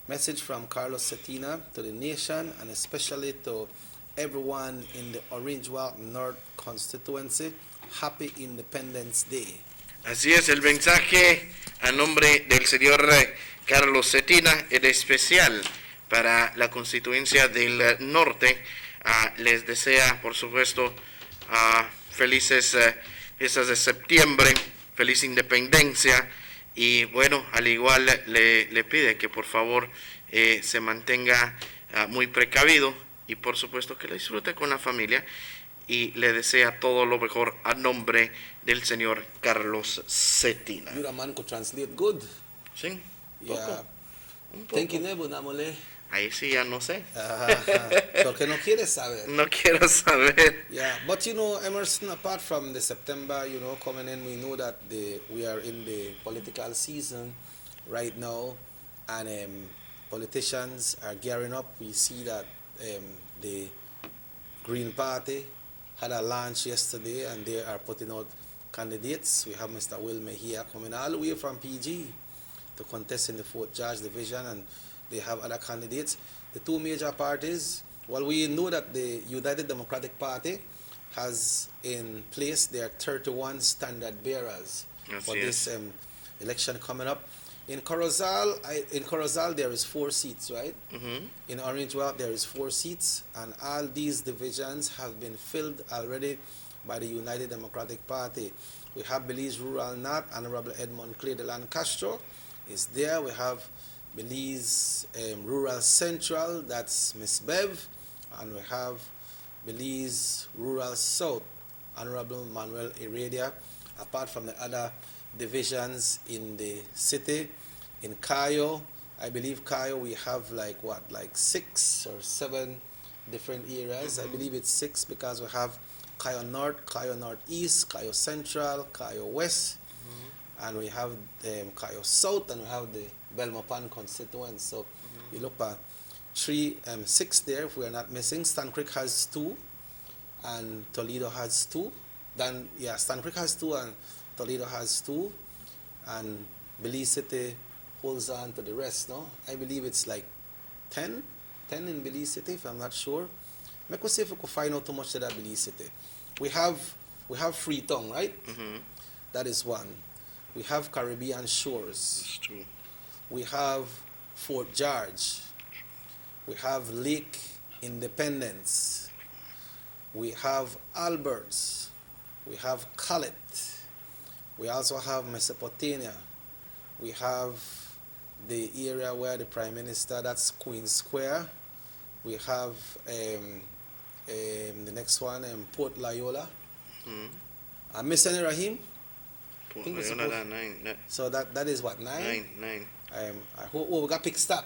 message from Carlos Cetina to the nation, and especially to everyone in the Orange Walk North constituency. Happy Independence Day. Así es, el mensaje a nombre del señor Carlos Cetina es especial para la constituencia del norte. Les desea, por supuesto, felices fiestas de septiembre, feliz independencia, y bueno, al igual le pide que por favor se mantenga muy precavido, y por supuesto que lo disfrute con la familia, y le desea todo lo mejor a nombre del señor Carlos Cetina. You're a man could translate good. Sí. Yeah. Thank you, Nebo, namole. Ahí sí ya no sé. Porque no quieres saber. No quiero saber. Yeah, but Emerson, apart from the September, coming in, we know that we are in the political season right now, and politicians are gearing up. We see that the Green Party had a launch yesterday, and they are putting out candidates. We have Mr. Will Mejia coming all the way from PG to contest in the 4th Judge Division, and they have other candidates. The two major parties, well, we know that the United Democratic Party has in place their 31 standard bearers for this election coming up. In Corozal, there is 4 seats, right? Mm-hmm. In Orange Walk, there is 4 seats, and all these divisions have been filled already by the United Democratic Party. We have Belize Rural North, Honorable Edmond Clay de Castro is there. We have Belize Rural Central, that's Miss Bev, and we have Belize Rural South, Honorable Manuel Heredia, apart from the other divisions in the city. In Cayo, I believe Cayo, we have like 6 or 7 different areas. Mm-hmm. I believe it's 6 because we have Cayo North, Cayo Northeast, Cayo Central, Cayo West, and we have Cayo South, and we have the Belmopan constituents. So you look at 6 there if we are not missing. Stan Creek has 2, and Toledo has 2. Stan Creek has 2, and Toledo has 2, and Belize City holds on to the rest, no? I believe it's like 10 in Belize City, if I'm not sure. I could see if we could find out how much to that Belize City. We have Freetown, right? That is one. We have Caribbean Shores. That's true. We have Fort George. We have Lake Independence. We have Alberts. We have Collet. We also have Mesopotamia. We have the area where the Prime Minister, that's Queen Square. We have the next one, Port Loyola. I'm missing it, Rahim? Port Loyola, 9. So that is what, 9? 9. I hope, we got Pickstock.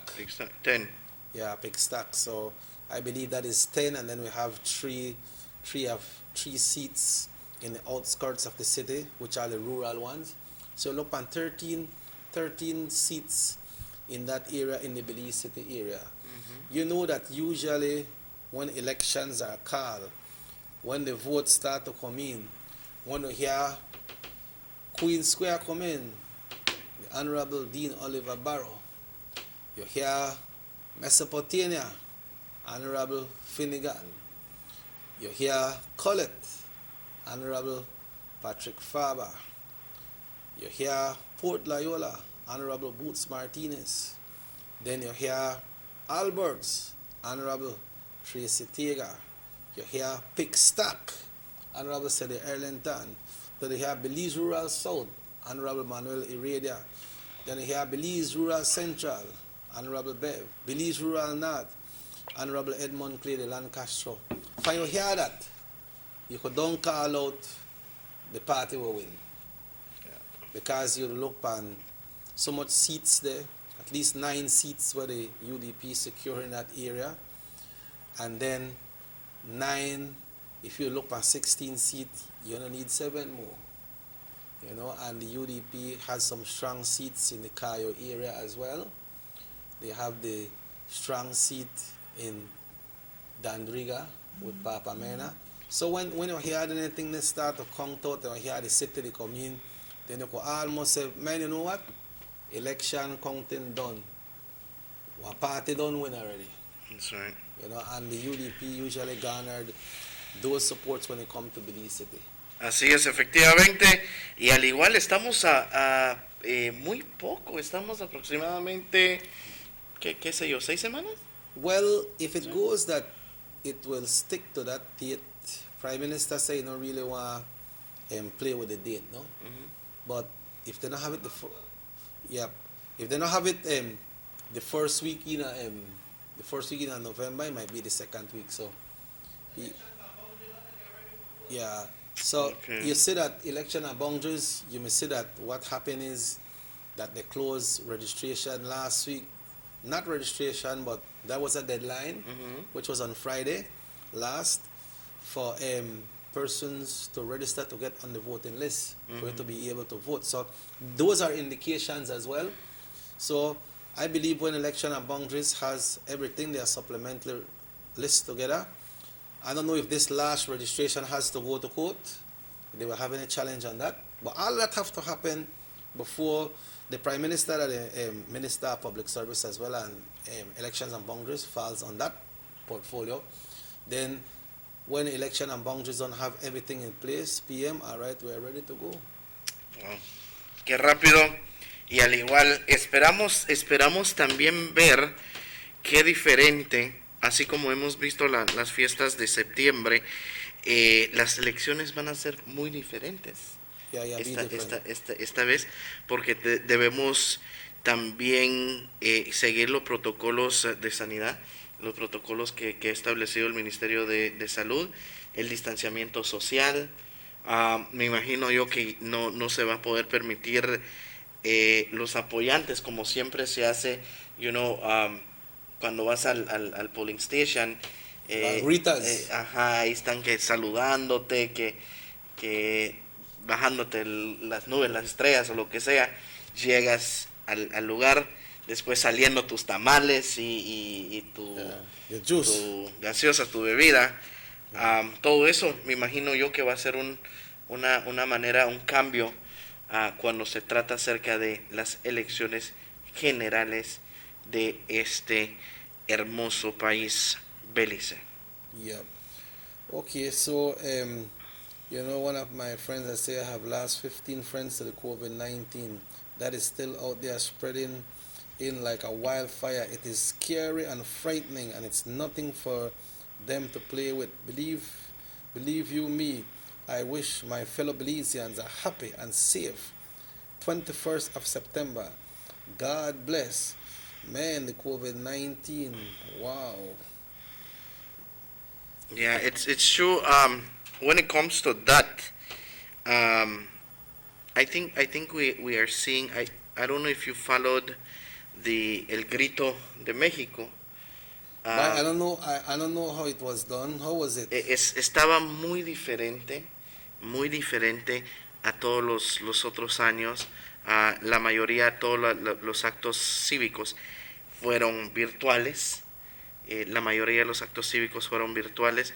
10. Yeah, Pickstock. So I believe that is 10, and then we have three seats in the outskirts of the city, which are the rural ones. So look on 13 seats in that area, in the Belize City area. You know that usually when elections are called, when the votes start to come in, when you hear Queen Square come in, the Honorable Dean Oliver Barrow, you hear Mesopotamia, Honorable Finnegan, you hear Collet, Honorable Patrick Faber, you hear Port Loyola, Honorable Boots Martinez, then you hear Alberts, Honorable Tracy Tega, you hear Pickstock, Honorable Sede Erlington, then you hear Belize Rural South, Honorable Manuel Iradia, then you hear Belize Rural Central, Honorable Bev, Belize Rural North, Honorable Edmund Clay de Lancastro. When you hear that, you could don't call out the party will win. Because you look on so much seats there, at least 9 seats where the UDP secure in that area, and then 9, if you look at 16 seats, you're gonna need 7 more. You know, and the UDP has some strong seats in the Cayo area as well. They have the strong seat in Dandriga with Papa Mena. So when you hear anything they start to count out, or hear the city they come in, then you could almost say, man, you know what? Election counting done. One party done win already. That's right. You know, and the UDP usually garnered those supports when it comes to Belize City. Así es, efectivamente. Y al igual estamos a muy poco, estamos aproximadamente, ¿qué sé yo, 6 semanas? Well, if it goes that it will stick to that date, Prime Minister say you don't really want to play with the date, no? But if they don't have it if they don't have it the first week in November, it might be the second week. So yeah. So you see that election and boundaries, you may see that what happened is that they closed registration last week. Not registration, but that was a deadline, which was on Friday last, for persons to register to get on the voting list, for you to be able to vote. So those are indications as well. So I believe when election and boundaries has everything, their supplementary list together. I don't know if this last registration has to go to court. They will have any challenge on that. But all that have to happen before the Prime Minister and the Minister of Public Service as well, and elections and boundaries falls on that portfolio. Then when election and boundaries don't have everything in place, PM, all right, we're ready to go. Wow. Qué rápido. Y al igual esperamos también ver qué diferente, así como hemos visto las fiestas de septiembre, las elecciones van a ser muy diferentes. Esta vez, porque debemos también seguir los protocolos de sanidad, los protocolos que ha establecido el Ministerio de Salud, el distanciamiento social. Me imagino yo que no se va a poder permitir los apoyantes, como siempre se hace, cuando vas al polling station, ahí están saludándote, que bajándote las nubes, las estrellas o lo que sea, llegas al lugar, después saliendo tus tamales y tu gaseosa, tu bebida, todo eso me imagino yo que va a ser una manera, un cambio cuando se trata acerca de las elecciones generales de este hermoso país Belice. Yeah. Okay, so one of my friends, I say I have lost 15 friends to the COVID-19. That is still out there spreading in like a wildfire. It is scary and frightening, and it's nothing for them to play with. Believe you me, I wish my fellow Belizeans a happy and safe 21st of September. God bless. Man, the COVID-19. Wow. Yeah, it's true. When it comes to that, I think we are seeing. I don't know if you followed the El Grito de México. I don't know. I don't know how it was done. How was it? Estaba muy diferente a todos los otros años. La mayoría, todos los actos cívicos fueron virtuales. La mayoría de los actos cívicos fueron virtuales.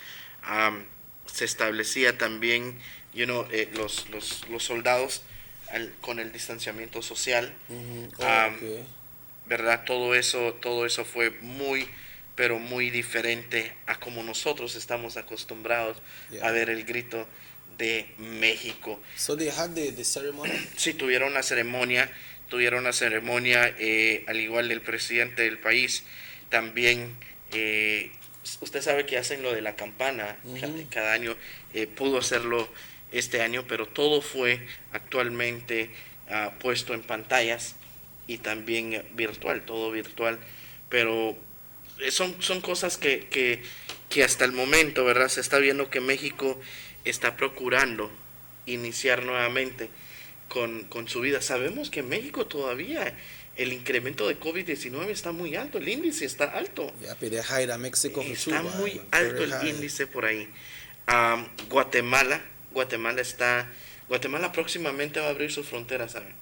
Se establecía también, los soldados con el distanciamiento social. Okay. ¿Verdad? Todo eso fue muy, pero muy diferente a como nosotros estamos acostumbrados a ver el grito de México. So they had the ceremony? Sí, tuvieron una ceremonia, al igual del presidente del país. También, usted sabe que hacen lo de la campana cada año, pudo hacerlo este año, pero todo fue actualmente puesto en pantallas y también virtual, todo virtual, pero son cosas que hasta el momento, ¿verdad? Se está viendo que México está procurando iniciar nuevamente con su vida. Sabemos que en México todavía el incremento de COVID-19 está muy alto, el índice está alto. Está muy alto el índice por ahí. Guatemala próximamente va a abrir sus fronteras, ¿saben?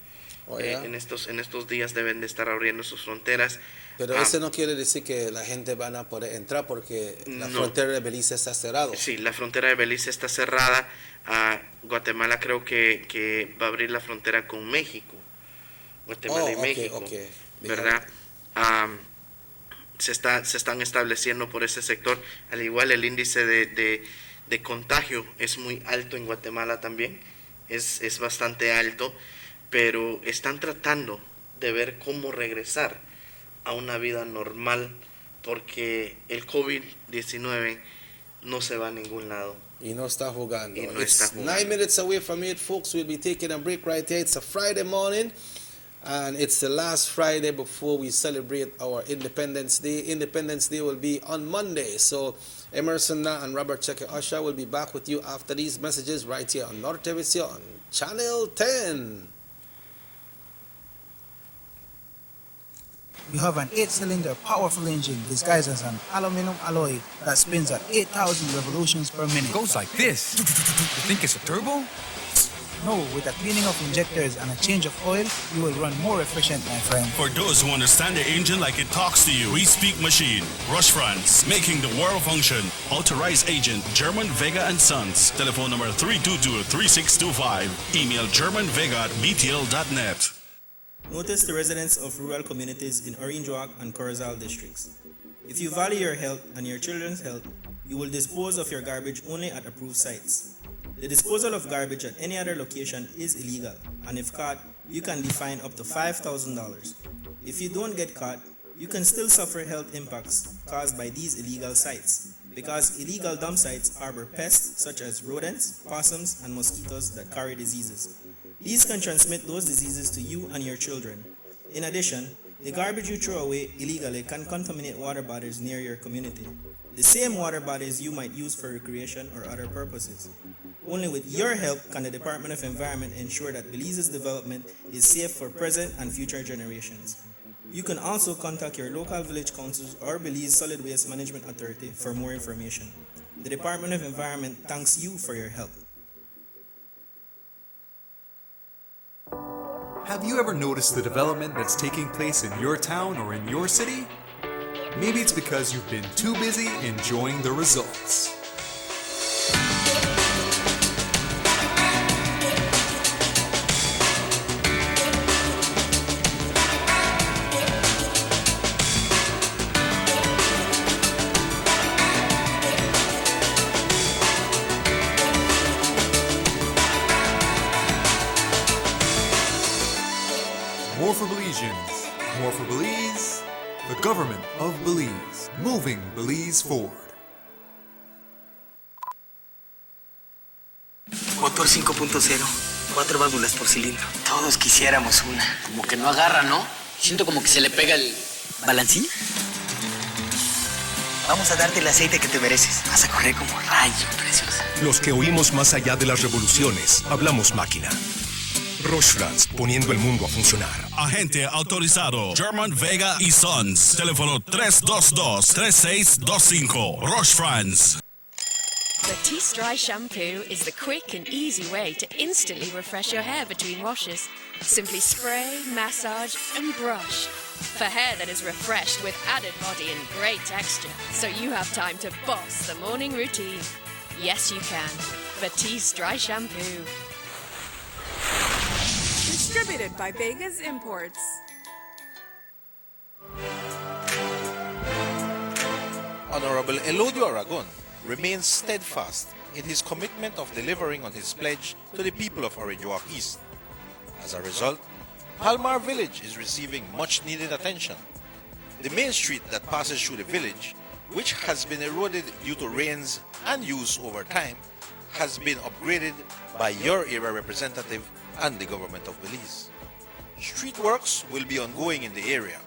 En estos días deben de estar abriendo sus fronteras. Pero eso no quiere decir que la gente van a poder entrar porque la frontera de Belice está cerrada. Sí, la frontera de Belice está cerrada. Guatemala creo que va a abrir la frontera con México. Guatemala y México, ¿verdad? Se están estableciendo por ese sector. Al igual el índice de contagio es muy alto en Guatemala también. Es bastante alto, pero están tratando de ver cómo regresar a una vida normal porque el COVID-19 no se va a ningún lado. Y no está jugando. 9 minutes away from it, folks. We'll be taking a break right here. It's a Friday morning, and it's the last Friday before we celebrate our Independence Day. Independence Day will be on Monday. So Emerson Na and Robert Checker Usher will be back with you after these messages right here on Norte Visión, Channel 10. You have an 8-cylinder powerful engine disguised as an aluminum alloy that spins at 8,000 revolutions per minute. Goes like this. You think it's a turbo? No, with a cleaning of injectors and a change of oil, you will run more efficient, my friend. For those who understand the engine like it talks to you, we speak machine. Rush France, making the world function. Authorized agent, German Vega and Sons. Telephone number 322-3625. Email germanvega@btl.net. Notice the residents of rural communities in Orange Walk and Corozal districts. If you value your health and your children's health, you will dispose of your garbage only at approved sites. The disposal of garbage at any other location is illegal, and if caught, you can be fined up to $5,000. If you don't get caught, you can still suffer health impacts caused by these illegal sites, because illegal dump sites harbor pests such as rodents, possums, and mosquitoes that carry diseases. These can transmit those diseases to you and your children. In addition, the garbage you throw away illegally can contaminate water bodies near your community, the same water bodies you might use for recreation or other purposes. Only with your help can the Department of Environment ensure that Belize's development is safe for present and future generations. You can also contact your local village councils or Belize Solid Waste Management Authority for more information. The Department of Environment thanks you for your help. Have you ever noticed the development that's taking place in your town or in your city? Maybe it's because you've been too busy enjoying the results. The government of Belize, moving Belize forward. Motor 5.0, 4 válvulas por cilindro. Todos quisiéramos una. Como que no agarra, ¿no? Siento como que se le pega el balancín. Vamos a darte el aceite que te mereces. Vas a correr como rayo, preciosa. Los que oímos más allá de las revoluciones, hablamos máquina. Roche France, poniendo el mundo a funcionar. Agente autorizado German Vega y Sons. Teléfono 322-3625. Roche France. Batiste Dry Shampoo is the quick and easy way to instantly refresh your hair between washes. Simply spray, massage, and brush. For hair that is refreshed with added body and great texture, so you have time to boss the morning routine. Yes, you can. Batiste Dry Shampoo. Distributed by Vegas Imports. Honorable Elodio Aragon remains steadfast in his commitment of delivering on his pledge to the people of Orange Walk East. As a result, Palmar Village is receiving much needed attention. The main street that passes through the village, which has been eroded due to rains and use over time, has been upgraded by your area representative and the government of Belize. Street works will be ongoing in the area.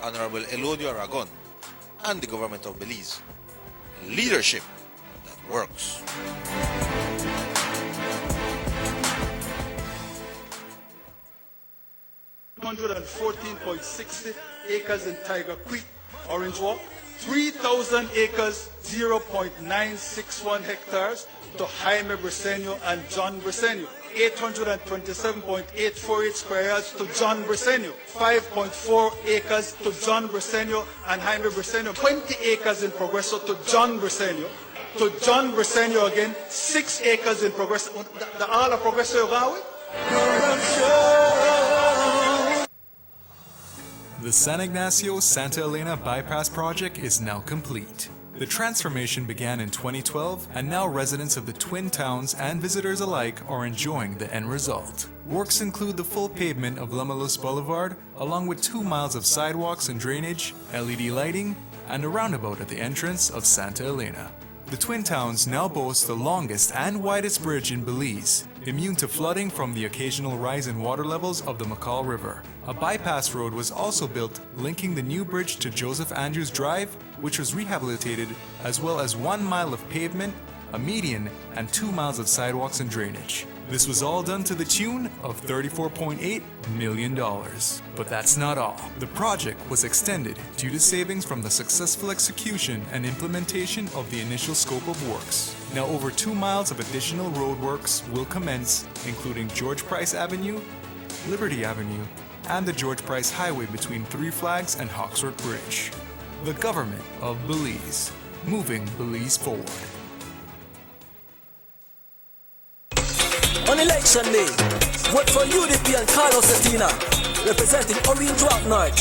Honorable Elodio Aragon and the government of Belize. Leadership that works. 114.60 acres in Tiger Creek, Orange Walk, 3,000 acres, 0.961 hectares to Jaime Briseño and John Briseño, 827.848 square yards to John Briseño, 5.4 acres to John Briseño and Jaime Briseño, 20 acres in Progreso to John Briseño, to John Briseño again, 6 acres in Progreso. The all of Progreso you go with? The San Ignacio-Santa Elena Bypass Project is now complete. The transformation began in 2012, and now residents of the Twin Towns and visitors alike are enjoying the end result. Works include the full pavement of Lamalus Boulevard, along with 2 miles of sidewalks and drainage, LED lighting, and a roundabout at the entrance of Santa Elena. The Twin Towns now boast the longest and widest bridge in Belize, immune to flooding from the occasional rise in water levels of the McCall River. A bypass road was also built linking the new bridge to Joseph Andrews Drive, which was rehabilitated, as well as 1 mile of pavement, a median, and 2 miles of sidewalks and drainage. This was all done to the tune of $34.8 million. But that's not all. The project was extended due to savings from the successful execution and implementation of the initial scope of works. Now over 2 miles of additional roadworks will commence, including George Price Avenue, Liberty Avenue, and the George Price Highway between Three Flags and Hawksworth Bridge. The government of Belize, moving Belize forward. On election day, vote for UDP and Carlos Cetina, representing Orange Walk North.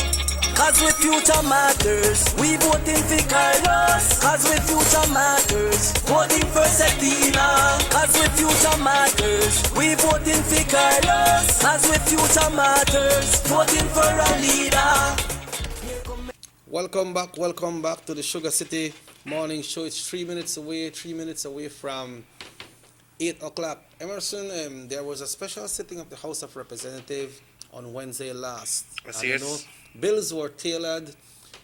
Cause with future matters, we voting for Carlos. Cause with future matters, voting for Cetina. Cause with future matters, we voting for Carlos. Cause with future matters, voting for a leader. Welcome back to the Sugar City Morning Show. It's 3 minutes away from 8 o'clock. Emerson, there was a special sitting of the House of Representatives on Wednesday last. Yes. Bills were tailored,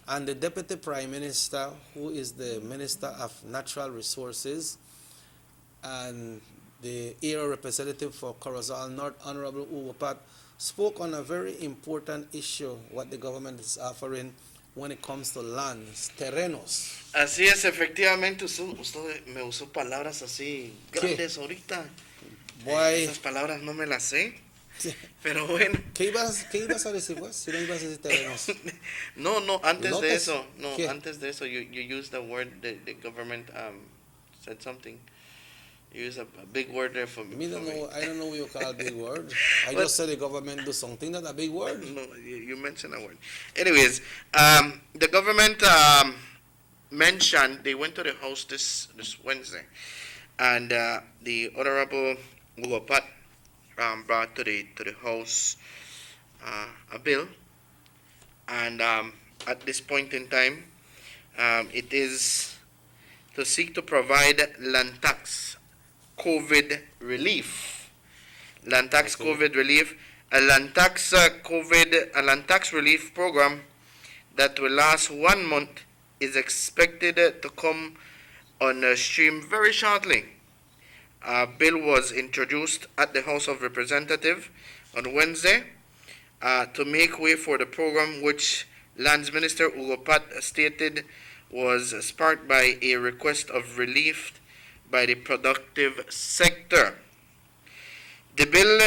and the Deputy Prime Minister, who is the Minister of Natural Resources, and the area representative for Corozal North, Honorable Uwopat, spoke on a very important issue, what the government is offering when it comes to lands, terrenos. Así es, efectivamente, usted me usó palabras así grandes ahorita. Esas palabras no me las sé, pero bueno. ¿Qué ibas a decir, pues? Si no ibas a decir terrenos. No, antes de eso, you used the word, the government said something. You used a big word there for me. I don't know what you call a big word. I just said the government do something, not a big word. No, you mentioned a word. Anyways, the government mentioned they went to the House this Wednesday, and the Honorable Uwopat brought to the House a bill, and at this point in time, it is to seek to provide land tax COVID relief. Land tax COVID relief, a land tax a land tax relief program that will last 1 month is expected to come on stream very shortly. A bill was introduced at the House of Representatives on Wednesday to make way for the program, which Lands Minister Ugo Pat stated was sparked by a request of relief by the productive sector. The bill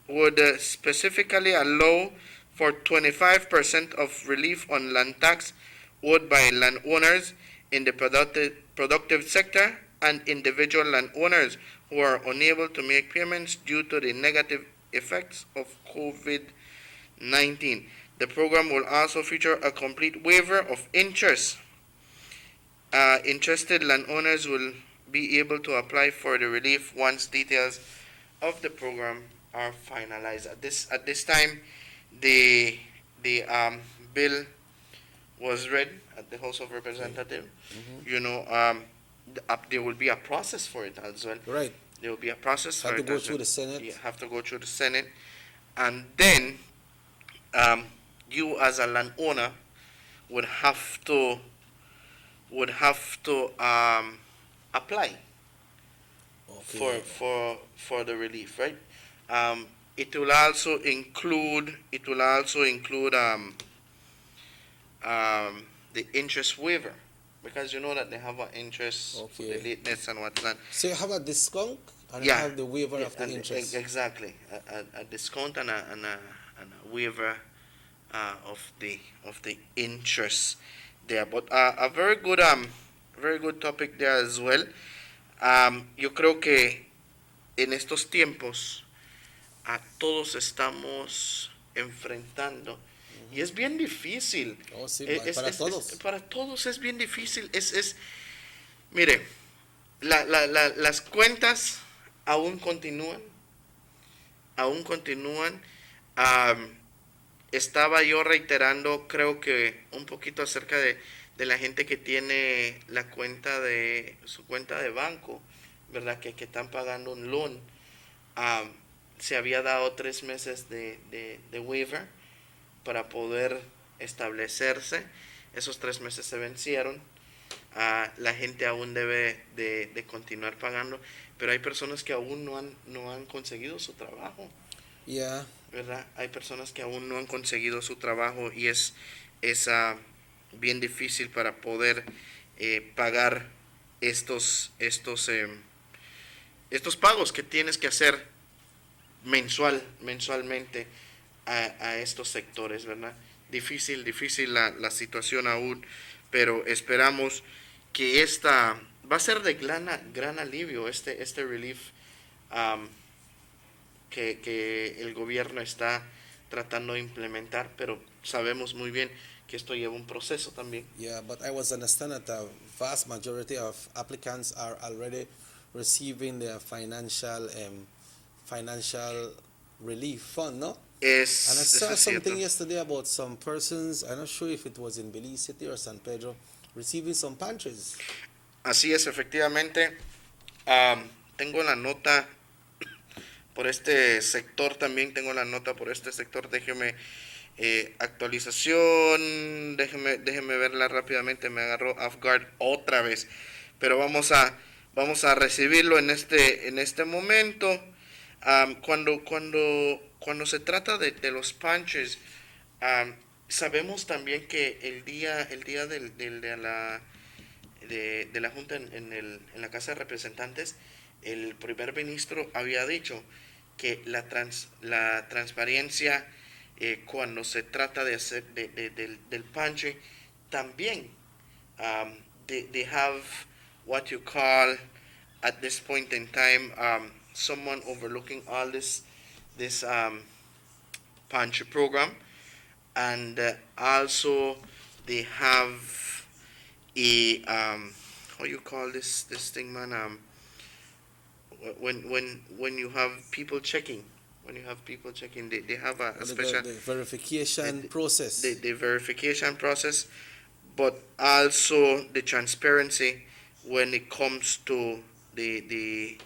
would specifically allow for 25% of relief on land tax owed by landowners in the productive sector and individual landowners who are unable to make payments due to the negative effects of COVID-19. The program will also feature a complete waiver of interest. Interested landowners will be able to apply for the relief once details of the program are finalized. At this time, the bill was read at the House of Representatives. You know, there will be a process for it as well. Right. There will be a process for Have to it go as through well. the Senate. You have to go through the Senate, and then you as a landowner would have to apply for the relief, right? It will also include the interest waiver, because you know that they have an interest for the lateness and whatnot. So you have a discount and Yeah. you have the waiver of the And interest. exactly, a discount and a waiver of the interest there. But a very good topic there as well. Yo creo que en estos tiempos a todos estamos enfrentando y es bien difícil. Oh, sí, para todos. Para todos es bien difícil. Mire, las cuentas aún continúan. Estaba yo reiterando, creo que un poquito acerca de la gente que tiene su cuenta de banco, ¿verdad? Que están pagando un loan. Se había dado 3 meses de waiver para poder establecerse. Esos 3 meses se vencieron. La gente aún debe de continuar pagando, pero hay personas que aún no han conseguido su trabajo. Yeah. ¿Verdad? Hay personas que aún no han conseguido su trabajo y es bien difícil para poder pagar estos pagos que tienes que hacer mensualmente a estos sectores, ¿verdad? Difícil la situación aún, pero esperamos que esta va a ser de gran alivio, este relief que el gobierno está tratando de implementar, pero sabemos muy bien que esto lleva un proceso también. Yeah, but I was understand that the vast majority of applicants are already receiving their financial relief fund, no? And I saw something yesterday about some persons, I'm not sure if it was in Belize City or San Pedro, receiving some pantries. Así es, efectivamente. Tengo la nota por este sector también, déjeme actualización, déjeme verla rápidamente, me agarró off guard otra vez, pero vamos a recibirlo en este momento. Cuando se trata de los punches, sabemos también que el día de la Junta en la Casa de Representantes, el primer ministro había dicho que la transparencia cuando se trata de hacer del punch también they have what you call at this point in time someone overlooking all this punch program, and also they have a how you call this thing, man, when you have people checking when you have people checking, they have a The, special the verification process. the verification process, but also the transparency when it comes to the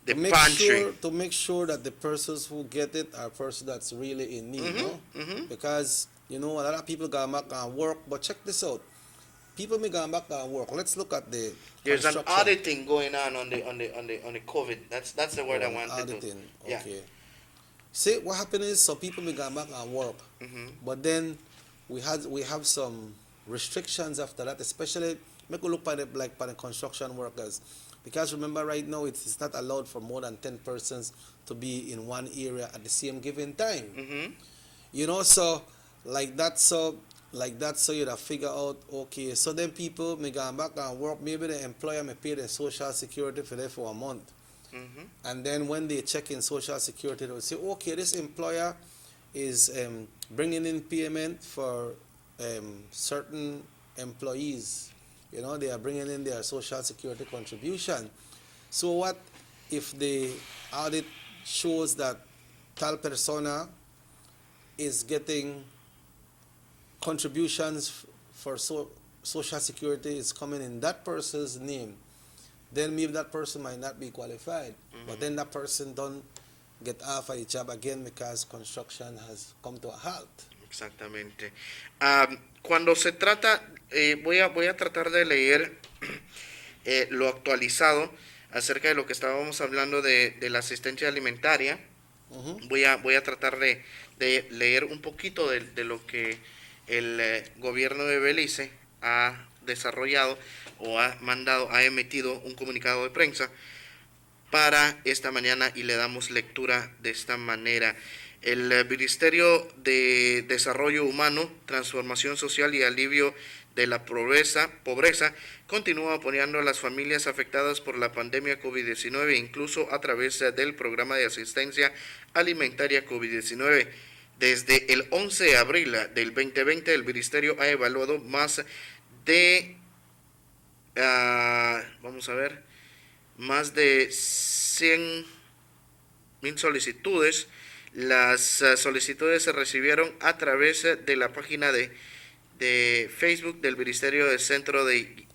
pantry. To make sure that the persons who get it are persons that's really in need, no? Because a lot of people go back and work, but check this out. People may go back and work. Let's look at the There's an construction. auditing going on the COVID. That's the word I wanted Auditing. to. Yeah. Okay. See, what happened is, so people may go back and work, but then we have some restrictions after that, especially make a look by the construction workers, because remember right now it's not allowed for more than 10 persons to be in one area at the same given time. So like that, so you'd have figure out, okay, so then people may go back and work, maybe the employer may pay their social security for them for a month. And then when they check in social security, they will say, okay, this employer is bringing in payment for certain employees. They are bringing in their social security contribution. So what if the audit shows that tal persona is getting contributions for social security is coming in that person's name? Then maybe that person might not be qualified, but then that person don't get off a job again because construction has come to a halt. Exactamente. Cuando se trata, voy a tratar de leer lo actualizado acerca de lo que estábamos hablando de la asistencia alimentaria. Voy a tratar de leer un poquito de lo que el gobierno de Belice ha desarrollado o ha emitido un comunicado de prensa para esta mañana y le damos lectura de esta manera. El Ministerio de Desarrollo Humano, Transformación Social y Alivio de la Pobreza continúa apoyando a las familias afectadas por la pandemia COVID-19, incluso a través del programa de asistencia alimentaria COVID-19. Desde el 11 de abril del 2020, el Ministerio ha evaluado más de más de 100,000 solicitudes. Las solicitudes se recibieron a través de la página de Facebook del Ministerio del Centro de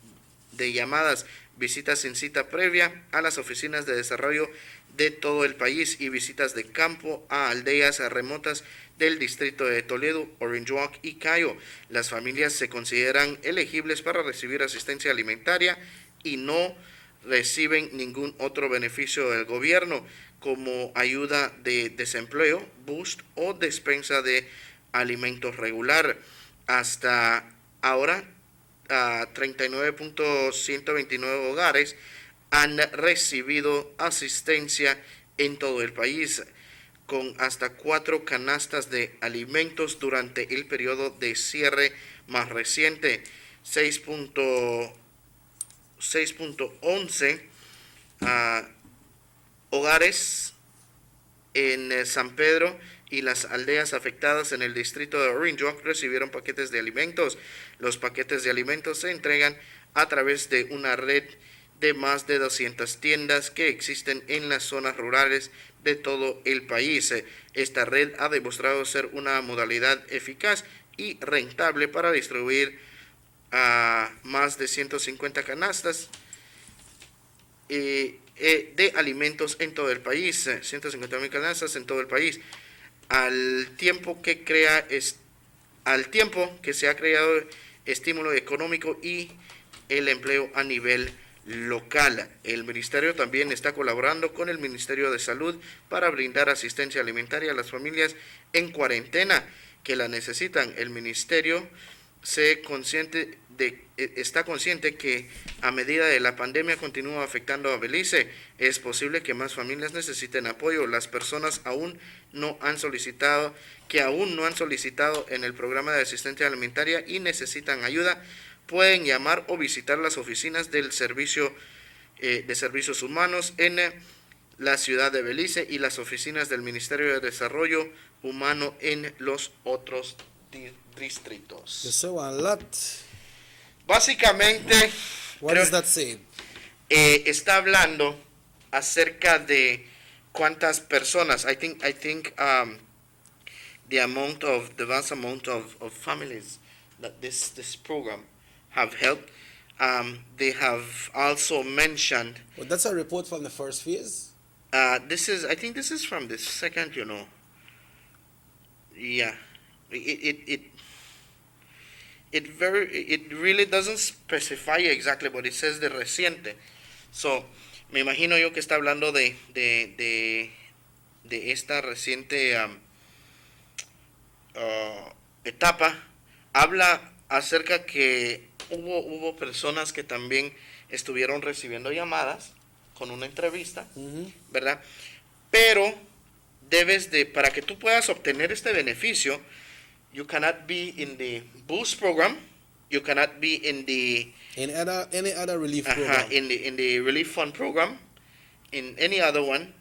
Llamadas, visitas sin cita previa a las oficinas de desarrollo de todo el país y visitas de campo a aldeas remotas del distrito de Toledo, Orange Walk y Cayo. Las familias se consideran elegibles para recibir asistencia alimentaria y no reciben ningún otro beneficio del gobierno, como ayuda de desempleo, boost o despensa de alimentos regular. Hasta ahora, 39.129 hogares han recibido asistencia en todo el país, con hasta 4 canastas de alimentos durante el periodo de cierre más reciente. 6.11 hogares en San Pedro y las aldeas afectadas en el distrito de Orange Walk recibieron paquetes de alimentos. Los paquetes de alimentos se entregan a través de una red de más de 200 tiendas que existen en las zonas rurales de todo el país. Esta red ha demostrado ser una modalidad eficaz y rentable para distribuir a más de 150 canastas de alimentos en todo el país, 150,000 canastas en todo el país, al tiempo que se ha creado estímulo económico y el empleo a nivel local. El ministerio también está colaborando con el Ministerio de Salud para brindar asistencia alimentaria a las familias en cuarentena que la necesitan. El ministerio está consciente que a medida de la pandemia continúa afectando a Belice, es posible que más familias necesiten apoyo. Las personas que aún no han solicitado en el programa de asistencia alimentaria y necesitan ayuda, pueden llamar o visitar las oficinas del servicio de servicios humanos en la ciudad de Belice y las oficinas del Ministerio de Desarrollo Humano en los otros distritos. Básicamente, What does that say? Está hablando acerca de cuántas personas. I think the vast amount of families that this program have helped. They have also mentioned. Well, that's a report from the first phase. I think this is from the second. Yeah, it really doesn't specify exactly, but it says de reciente. So, me imagino yo que está hablando de esta reciente etapa. Habla acerca que hubo personas que también estuvieron recibiendo llamadas con una entrevista, ¿verdad? Pero para que tú puedas obtener este beneficio, you cannot be in the boost program, you cannot be in the any other relief program, in the relief fund program, in any other one,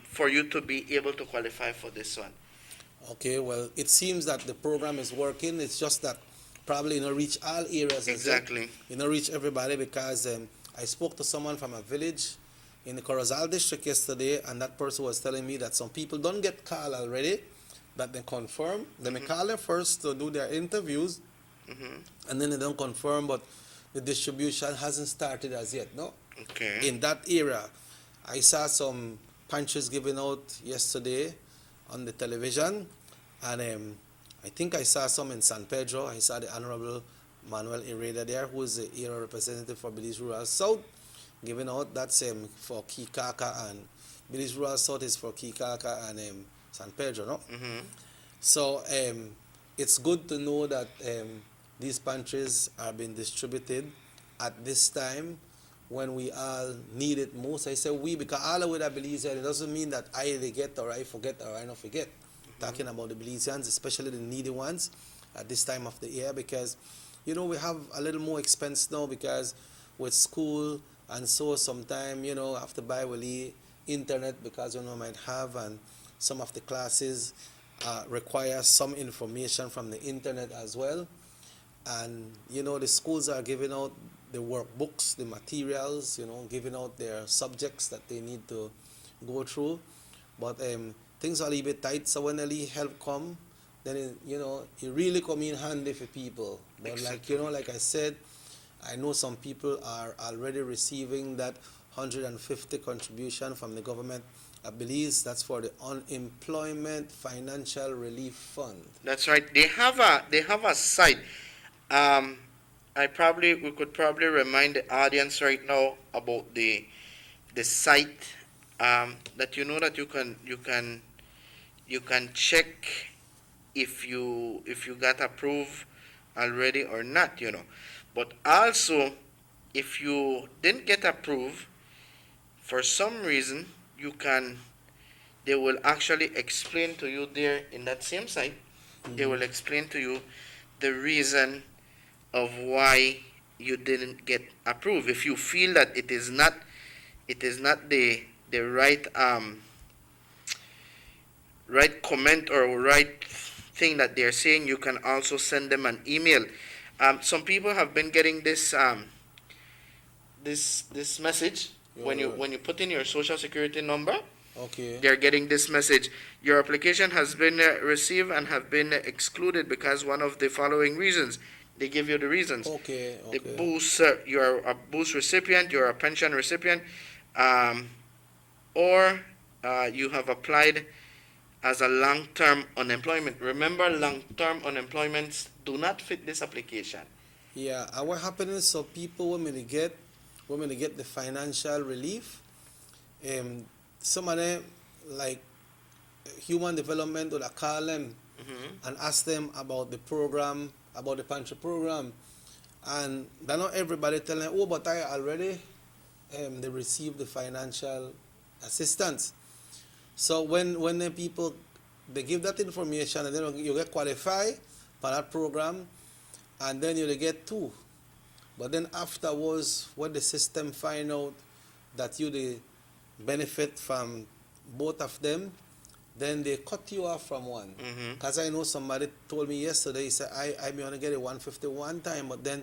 for you to be able to qualify for this one. Okay, well, it seems that the program is working. It's just that probably reach all areas. Exactly. Reach everybody, because I spoke to someone from a village in the Corozal district yesterday, and that person was telling me that some people don't get called already, that they confirm. They may call them first to do their interviews, and then they don't confirm, but the distribution hasn't started as yet, no? Okay. In that area, I saw some punches given out yesterday on the television, and I think I saw some in San Pedro. I saw the Honorable Manuel Herrera there, who is the area representative for Belize Rural South, giving out. That's for Kikaka, and Belize Rural South is for Kikaka and San Pedro, no? So it's good to know that these pantries are being distributed at this time when we all need it most. I say we because all of the Belizeans, it doesn't mean that I get or I forget or I not forget. Talking about the Belizeans, especially the needy ones at this time of the year, because we have a little more expense now because with school, and so sometime have to buy internet because might have, and some of the classes require some information from the internet as well. And the schools are giving out the workbooks, the materials, giving out their subjects that they need to go through. But things are a little bit tight, so when the help come, then it really come in handy for people. But exactly. Like I said, I know some people are already receiving that 150 contribution from the government. I believe that's for the Unemployment Financial Relief Fund. That's right. They have a site. We could probably remind the audience right now about the site, that that you can check if you got approved already or not, But also, if you didn't get approved for some reason, they will actually explain to you there in that same site. They will explain to you the reason of why you didn't get approved. If you feel that it is not the right right comment or right thing that they're saying, you can also send them an email. Some people have been getting this this message when you put in your social security number. Okay. They're getting this message. Your application has been received and have been excluded because one of the following reasons. They give you the reasons. Okay. The boost, you're a boost recipient, you're a pension recipient, or you have applied as a long-term unemployment. Remember, long-term unemployments do not fit this application. Yeah, and what happens is, so people when they get the financial relief, some of them, like human development, will call them and ask them about the program, about the pantry program, and they're not everybody telling them, oh, but I already they received the financial assistance. So when the people they give that information, and then you get qualified for that program, and then you get two. But then afterwards, when the system find out that you the benefit from both of them, then they cut you off from one. Because I know somebody told me yesterday, he said, I may only get a 150 one time, but then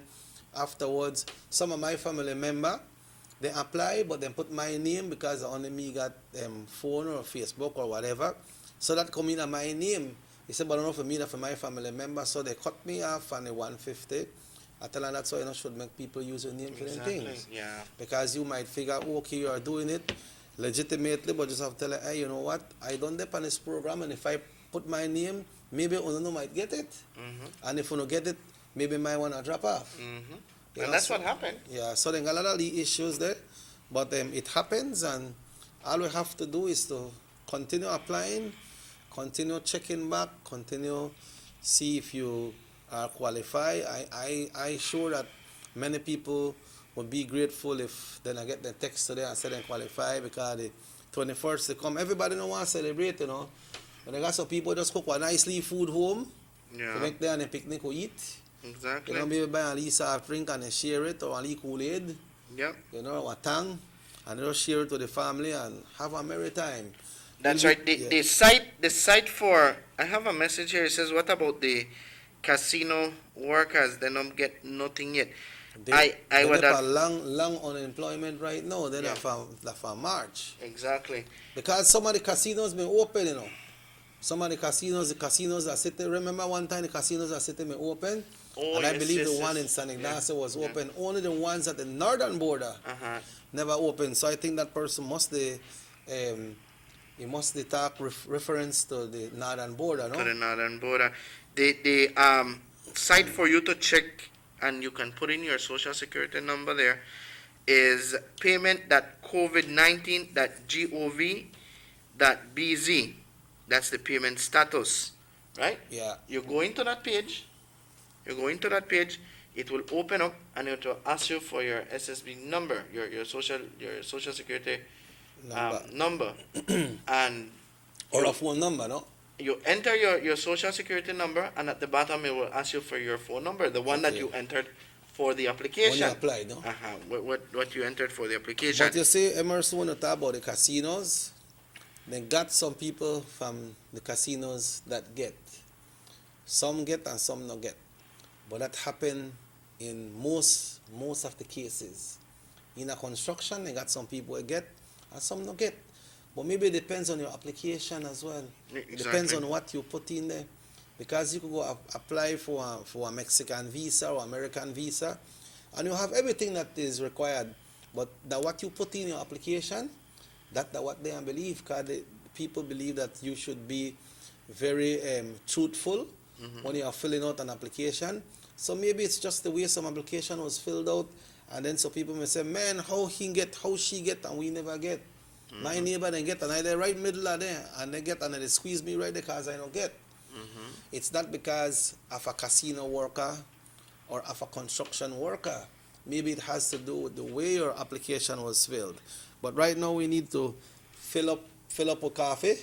afterwards, some of my family member They apply, but then put my name because only me got phone or Facebook or whatever. So that come in my name. He said, but I don't know for me, not for my family member. So they cut me off on the 150. I tell them that's why you should make people use your name for them things. Yeah. Because you might figure, okay, you are doing it legitimately, but just have to tell them, hey, you know what? I don't depend on this program, and if I put my name, maybe you might get it. And if you don't get it, maybe might want to drop off. You And know, that's so- what happened. Yeah, so there are a lot of the issues there, but it happens, and all we have to do is to continue applying, continue checking back, continue see if you are qualified. I sure that many people would be grateful if then I get the text today and say they qualify, because the 21st they come. Everybody don't want to celebrate, you know. But I got some people just cook one nicely food home. Yeah. To make them a picnic or eat. Exactly. You know, maybe buy a little soft drink and they share it, or a little Kool-Aid. Yep. You know, or tang, and they just share it with the family and have a merry time. That's Maybe- right. The, yeah. the site for, I have a message here. It says, what about the casino workers? They don't get nothing yet. I they would have have, a long unemployment right now. Then Yeah. for March. exactly. Because some of the casinos been open, you know. Some of the casinos are sitting. Remember one time the casinos are sitting been open, Oh, and I yes, believe yes, the one in yes. San Yeah. Ignacio was open. Only the ones at the northern border never open. So I think that person must he must talk reference to the northern border, no? To the northern border. The site for you to check, and you can put in your social security number there, is payment.covid19.gov.bz. That's the payment status, right? Yeah. You go into that page, it will open up and it will ask you for your SSB number, your social security number. And Or a phone number, no? you enter your social security number, and at the bottom it will ask you for your phone number, the one that you entered for the application. When you applied, no? What you entered for the application. But you see, Emerson, when you talk about the casinos, they got some people from the casinos that get. Some get and some not get. But that happen in most of the cases. In a construction, they got some people that get and some not get. But maybe it depends on your application as well. It depends on what you put in there. Because you could go apply for a Mexican visa or American visa, and you have everything that is required. But that what you put in your application, that what they believe, because people believe that you should be very truthful when you are filling out an application. So maybe it's just the way some application was filled out, and then so people may say, man, how she get, and we never get. My neighbor they get, and I they right middle of there, and they get, and they squeeze me right there because I don't get. It's not because of a casino worker or of a construction worker. Maybe it has to do with the way your application was filled. But right now we need to fill up with coffee.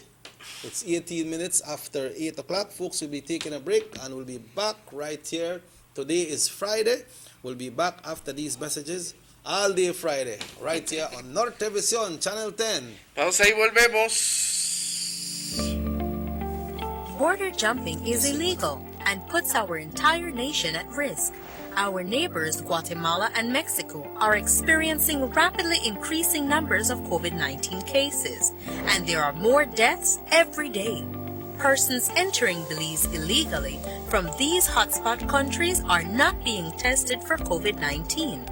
It's 18 minutes after 8 o'clock. Folks, we'll be taking a break and we'll be back right here. Today is Friday. We'll be back after these messages all day Friday, right here on Norte Visión, Channel 10. Pausa y volvemos. Border jumping is illegal and puts our entire nation at risk. Our neighbors, Guatemala and Mexico, are experiencing rapidly increasing numbers of COVID-19 cases, and there are more deaths every day. Persons entering Belize illegally from these hotspot countries are not being tested for COVID-19.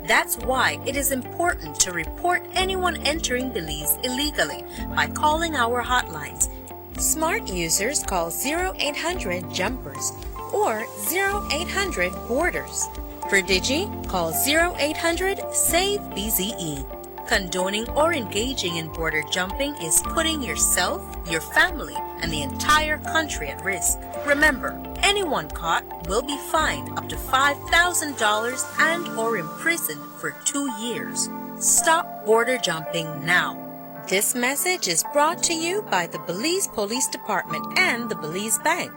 That's why it is important to report anyone entering Belize illegally by calling our hotlines. Smart users call 0800-JUMPERS or 0800-BORDERS. For Digi, call 0800-SAVE-BZE. Condoning or engaging in border jumping is putting yourself, your family, and the entire country at risk. Remember, anyone caught will be fined up to $5,000 and or imprisoned for 2 years. Stop border jumping now. This message is brought to you by the Belize Police Department and the Belize Bank.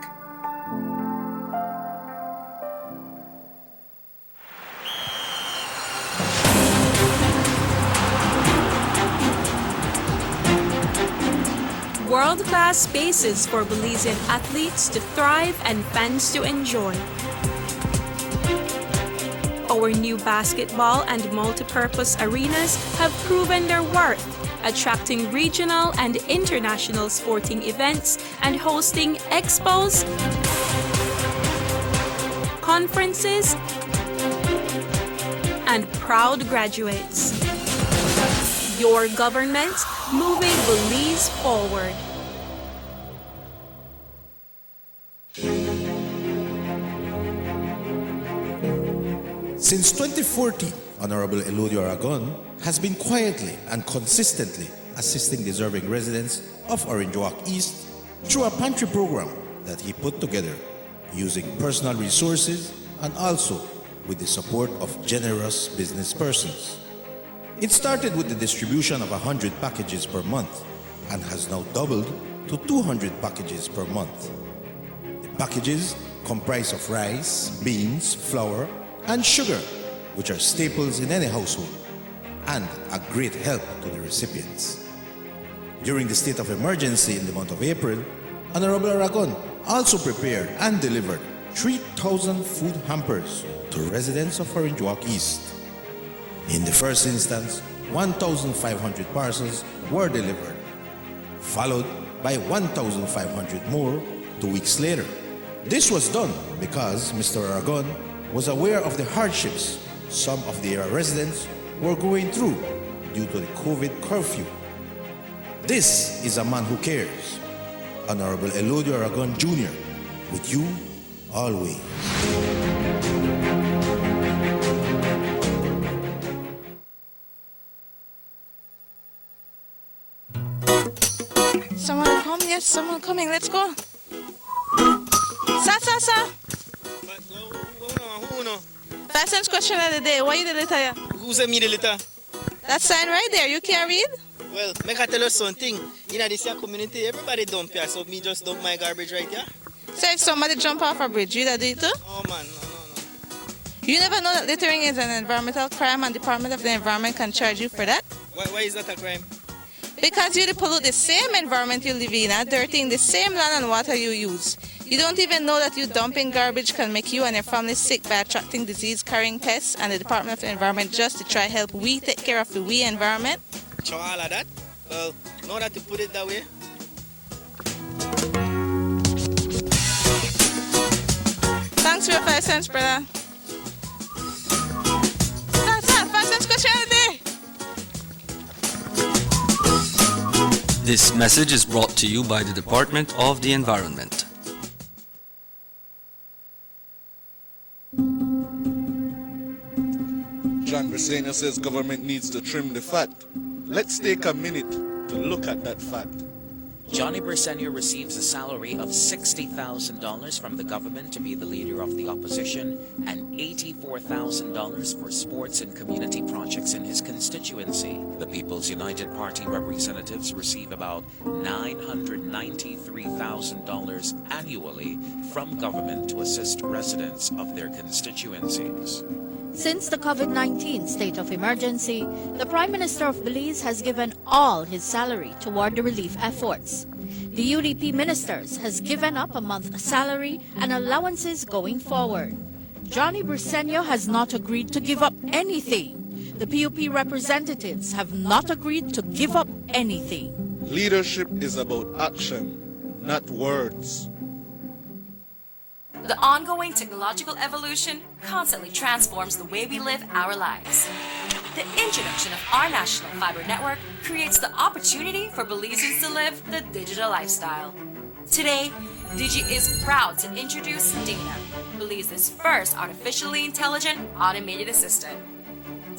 World-class spaces for Belizean athletes to thrive and fans to enjoy. our new basketball and multipurpose arenas have proven their worth, attracting regional and international sporting events and hosting expos, conferences, and proud graduates. Your government moving Belize forward. Since 2014, Honorable Elodio Aragon has been quietly and consistently assisting deserving residents of Orange Walk East through a pantry program that he put together using personal resources and also with the support of generous business persons. It started with the distribution of 100 packages per month and has now doubled to 200 packages per month. The packages comprise of rice, beans, flour, and sugar, which are staples in any household and a great help to the recipients. During the state of emergency in the month of April, Honorable Aragon also prepared and delivered 3,000 food hampers to residents of Orange Walk East. In the first instance, 1,500 parcels were delivered, followed by 1,500 more 2 weeks later. This was done because Mr. Aragon was aware of the hardships some of the area residents were going through due to the COVID curfew. This is a man who cares. Honorable Elodio Aragon Jr., with you always. Someone come, yes, someone coming, let's go. Sa. Fastest question of the day, why you the letter here? Who sent me the letter? That sign right there, you can't read? Well, make I tell you something. In this here community, everybody dump here, so me just dump my garbage right here. So if somebody jump off a bridge, you that do it too? Oh man, no. You never know that littering is an environmental crime and Department of the Environment can charge you for that? Why is that a crime? Because you pollute the same environment you live in, dirtying the same land and water you use. You don't even know that you dumping garbage can make you and your family sick by attracting disease-carrying pests, and the Department of the Environment just to try help we take care of the environment. So all of that? Well, know that you put it that way. Thanks for your 5 cents, brother. That's 5 cents question of the day. This message is brought to you by the Department of the Environment. John Briseño says government needs to trim the fat. Let's take a minute to look at that fat. Johnny Briseño receives a salary of $60,000 from the government to be the leader of the opposition and $84,000 for sports and community projects in his constituency. The People's United Party representatives receive about $993,000 annually from government to assist residents of their constituencies. Since the COVID-19 state of emergency, the Prime Minister of Belize has given all his salary toward the relief efforts. The UDP ministers has given up a month's salary and allowances going forward. Johnny Briseño has not agreed to give up anything. The PUP representatives have not agreed to give up anything. Leadership is about action, not words. The ongoing technological evolution constantly transforms the way we live our lives. The introduction of our national fiber network creates the opportunity for Belizeans to live the digital lifestyle. Today, Digi is proud to introduce Dana, Belize's first artificially intelligent automated assistant.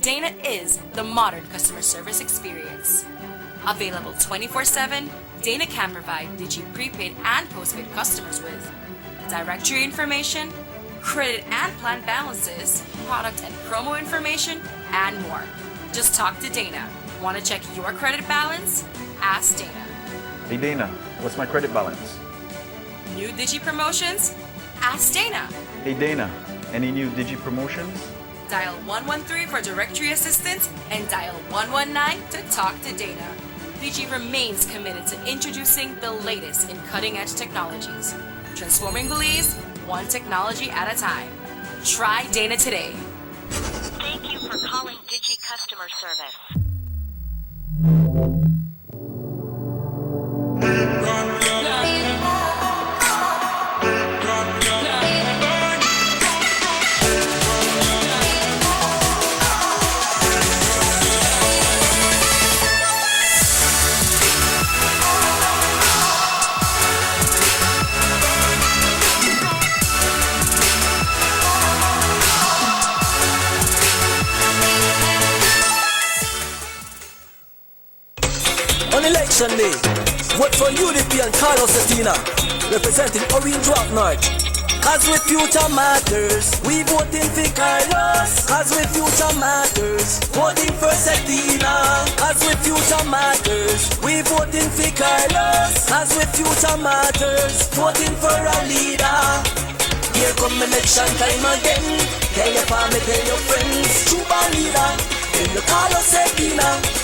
Dana is the modern customer service experience. Available 24/7, Dana can provide Digi prepaid and postpaid customers with directory information, credit and plan balances, product and promo information, and more. Just talk to Dana. Want to check your credit balance? Ask Dana. Hey Dana, what's my credit balance? New Digi promotions? Ask Dana. Hey Dana, any new Digi promotions? Dial 113 for directory assistance and dial 119 to talk to Dana. Digi remains committed to introducing the latest in cutting-edge technologies. Transforming Belize, one technology at a time. Try Dana today. Thank you for calling Digi Customer Service. On election day, vote for UDP and Carlos Cetina, representing Orange Rock North. Cause with future matters, we voting for Carlos. Cause with future matters, voting for Cetina. Cause with future matters, we voting for Carlos. Cause with future matters, voting for a leader. Here come election time again. Tell your family, tell your friends, Cuba leader, tell your Carlos Cetina.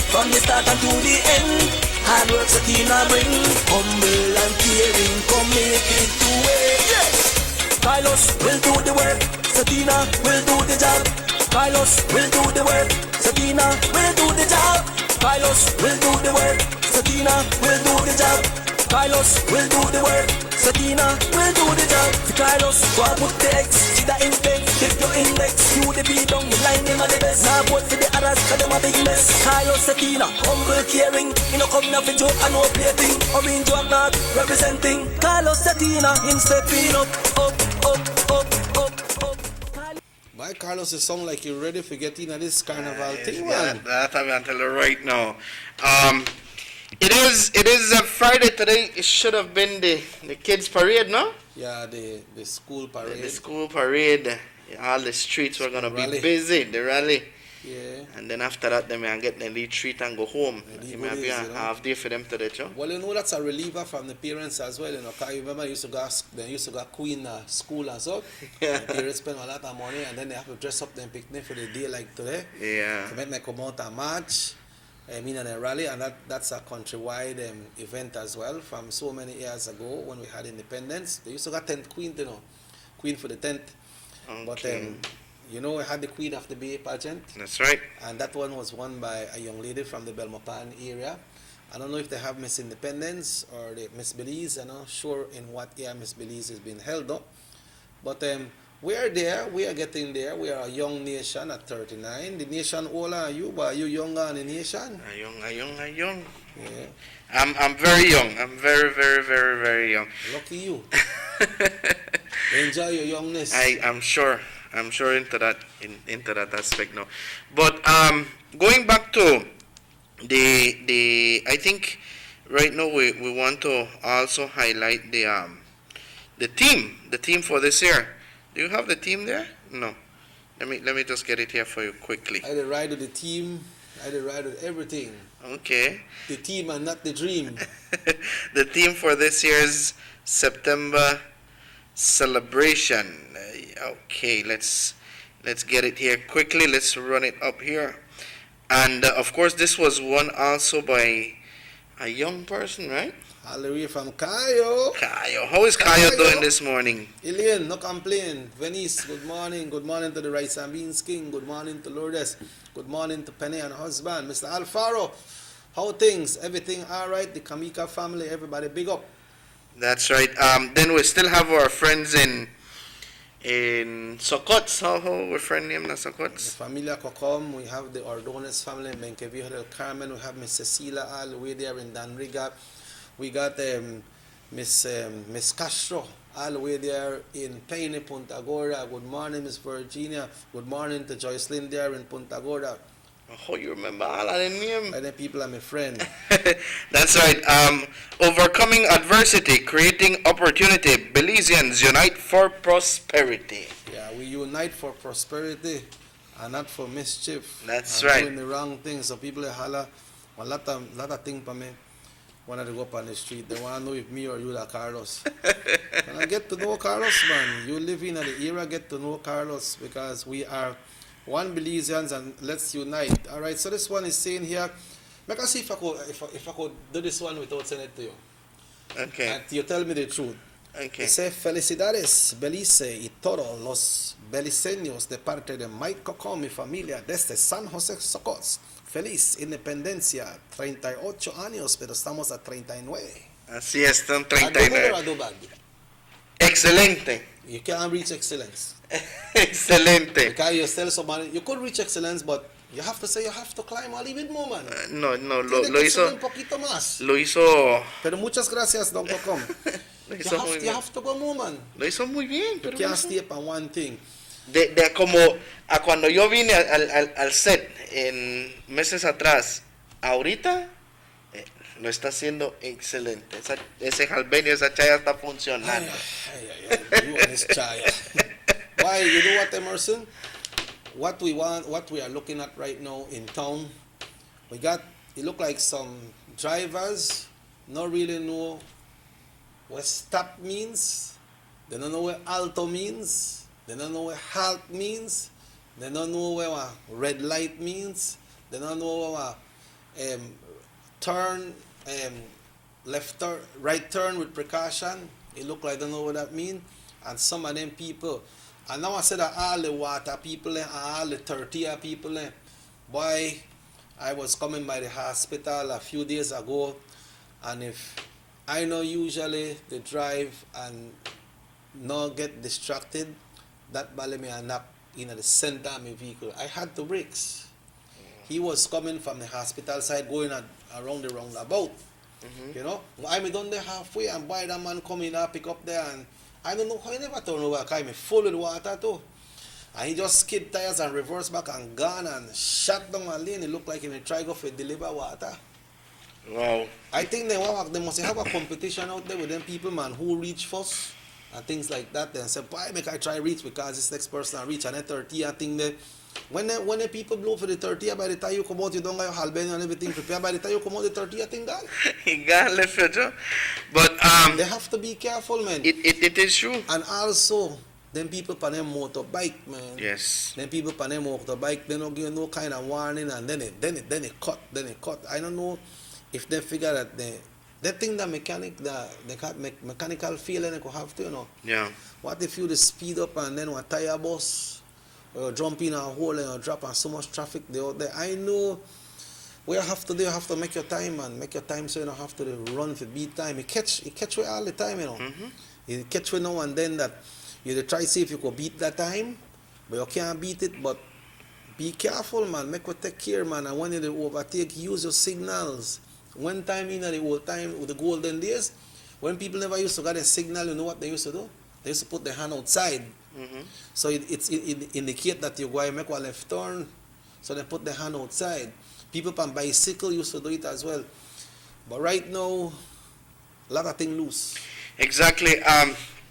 From the start and to the end, hard work Cetina bring. Humble and caring, come make it to it. Yes! Carlos will do the work, Cetina will do the job. Carlos will do the work, Cetina will do the job. Carlos will do the work, Cetina will do the job. Carlos will do the work, Cetina will do the job. For Carlos, go and put the X, see the index, lift your index. You the beat down the line, them are the best. Now vote for the others, cause them a big mess. Carlos Cetina, humble caring, you know come now for joke and no plating. Orange Rock North, representing Carlos Cetina, him stepping up, up, up, up, up, up. My Carlos, you sound like you're ready for getting at this carnival thing, Yeah, man. that I'm gonna tell you right now. It is a Friday today. It should have been the kids' parade, no? Yeah, the school parade. The school parade. All the streets were gonna be busy. The rally. Yeah. And then after that, they may get the lead treat and go home. The It may be a goodies, you know. half day for them today, too. Well, you know that's a reliever from the parents as well, you know. Cause you remember they used to go Queen school and stuff. Yeah. The parents spend a lot of money and then they have to dress up them picnic for the day like today. Yeah. To make them come out and march. I mean, and a rally, and that's a countrywide event as well. From so many years ago when we had independence, they used to got 10th Queen, you know, Queen for the 10th. But you know, we had the Queen of the Bay pageant. That's right. And that one was won by a young lady from the Belmopan area. I don't know if they have Miss Independence or the Miss Belize. I'm not sure in what year Miss Belize is being held up. But we are there. We are getting there. We are a young nation at 39. The nation older than you, but are you younger than the nation? A young. Yeah. I'm very young. I'm very, very, very, very young. Lucky you. Enjoy your youngness. I'm sure. I'm sure into that aspect now. But going back to the I think right now we want to also highlight the team for this year. Do you have the team there? No. Let me just get it here for you quickly. I had a ride with the team. I had a ride with everything. Okay. The team and not the dream. The theme for this year's September celebration. Okay, let's get it here quickly. Let's run it up here. And of course, this was won also by a young person, right? Hallelujah from Kayo. Kayo. How is Kayo doing this morning? Ilian, no complain. Venice, good morning. Good morning to the Rice and Beans King. Good morning to Lourdes. Good morning to Penny and her husband. Mr. Alfaro, how things? Everything all right? The Kamika family, everybody big up. That's right. Then we still have our friends in Sokots. How we friend name na Sokots? The Familia Kokom. We have the Ordones family in Benqueville del Carmen. We have Miss Cecilia all the way there in Danriga. We got Miss Castro all the way there in Peine, Punta Gorda. Good morning, Miss Virginia. Good morning to Joycelyn there in Punta Gorda. Oh, you remember all of them names? And the people are my friend. That's right. Overcoming adversity, creating opportunity. Belizeans unite for prosperity. Yeah, we unite for prosperity and not for mischief. That's and right. Doing the wrong thing. So people holler a lot of things for me. When I go up on the street, they want to know if me or you are Carlos. And I get to know Carlos, man. You live in the era, get to know Carlos because we are one Belizeans and let's unite. All right. So this one is saying here. Make us see if I could do this one without sending it to you. Okay. And you tell me the truth. Okay. Dice, felicidades, Belice y todos los beliceños de parte de Mike Coco, mi familia, desde San José Socots. Feliz independencia, 38 años, pero estamos a 39. Así es, están ¿A do good or 39. a do bad? Excelente. You can't reach excellence. Excelente. Because you tell somebody, you could reach excellence, but you have to say you have to climb a little bit more, man. No, Tiene lo que hizo. subir un poquito más. Lo hizo. Pero muchas gracias, Don Cocom. Lo you, hizo muy you bien. have to go more, man. Lo hizo muy bien. You Pero can't lo hizo- stay on one thing. de como a cuando yo vine al set en meses atrás, ahorita lo está haciendo excelente. Ese jalbenio, esa chaya está funcionando. You and this child. Why? You know what, Emerson? What we want, what we are looking at right now in town, we got, it look like some drivers not really know what stop means. They don't know what alto means. They don't know what halt means. They don't know what red light means. They don't know what turn, left turn, right turn with precaution. It look like they don't know what that means. And some of them people, and now I said that all the water people and all the tortilla people, boy, I was coming by the hospital a few days ago, and if I know usually they drive and not get distracted, that bally me a nap in the center of my vehicle. I had the brakes. He was coming from the hospital side going around the roundabout. You know, I'm done there halfway and by that man coming up, pick up there, and I don't know how he never turn over, because I'm full with water too. And he just skid tires and reverse back and gone and shut down a lane. It looked like he may try go for deliver water. Wow. I think they must have a competition out there with them people, man, who reach first and things like that. Then say, why make I try reach because this next person reach and that 30 I think that when the people blow for the 30, by the time you come out, you don't got your halberd and everything prepared. By the time you come out, the 30 I think gone. He got left for you. But they have to be careful, man. It is true. And also, them people on them motorbike, man. Yes. Them people on them motorbike, they don't give no kind of warning, and then it cut. I don't know if they figure that they think that mechanical feeling they could have to, you know. Yeah. What if you just speed up and then a tire bust, or you jump in a hole and you drop and so much traffic they out there? I know what you have to do, you have to make your time, man. Make your time so you don't have to run for beat time. It catch you all the time, you know. You catch you now and then that you try to see if you could beat that time, but you can't beat it. But be careful, man. Make you take care, man. And when you overtake, use your signals. One time in the old time, with the golden days, when people never used to get a signal, you know what they used to do? They used to put their hand outside. So it indicate that you're going to make a left turn. So they put their hand outside. People on bicycle used to do it as well. But right now, a lot of things loose. Exactly.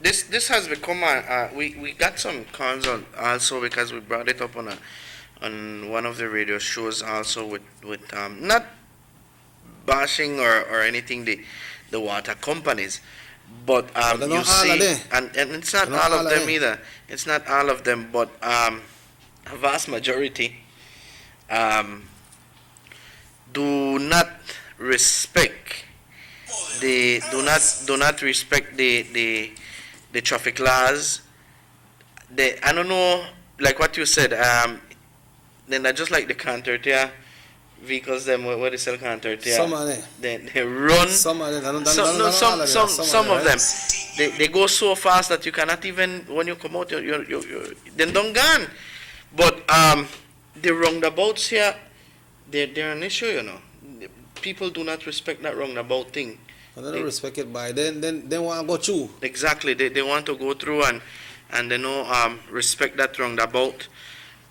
This has become we got some calls on also because we brought it up on one of the radio shows also with not bashing or anything the water companies, but you see, and it's not all of them either. It's not all of them, but a vast majority do not respect do not respect the traffic laws. I don't know, like what you said. Then they're just like the counter vehicles them where they sell counter Some of them. They run. Some of them. Some of them. They go so fast that you cannot even, when you come out, you then don't gone. But the roundabouts here, they're an issue, you know. People do not respect that roundabout thing. They don't respect it by then they want to go through. Exactly. They want to go through and they know respect that roundabout.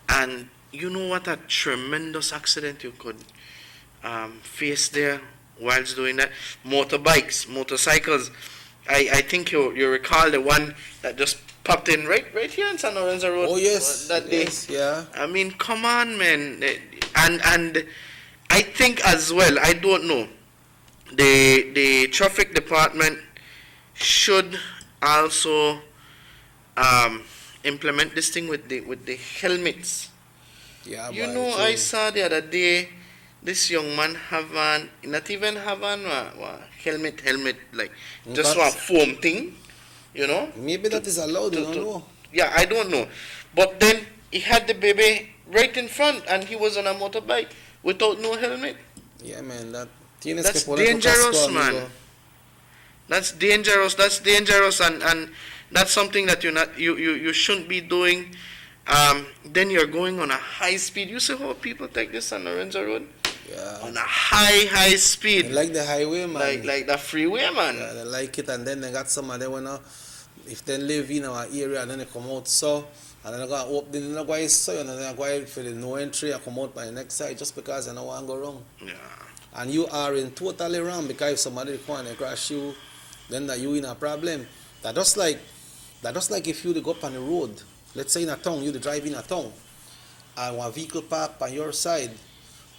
And you know what a tremendous accident you could face there whilst doing that. Motorbikes, motorcycles. I think you recall the one that just popped in right here in San Lorenzo Road. Oh yes, that yes, day. Yeah. I mean, come on, man. And I think as well, I don't know, the traffic department should also implement this thing with the helmets. Yeah, you know, I saw the other day this young man not even have an helmet like just one foam thing. You know? Maybe that is allowed, you don't know. Yeah, I don't know. But then he had the baby right in front and he was on a motorbike without no helmet. Yeah, man, that's dangerous, man. That's dangerous and that's something that you shouldn't be doing. Then you're going on a high speed. You see how people take this on Lorenzo Road? Yeah. On a high speed. They like the highway, man. Like the freeway, man. Yeah, they like it, and then they got some of them, if they live in our area and then they come out so, and then they go open, they go so, and then they go for the no entry and come out by the next side just because they don't want to go wrong. Yeah. And you are in totally wrong because if somebody come and crash you, then that you in a problem. That just like if you go up on the road, let's say in a town, you drive in a town, and one vehicle park on your side,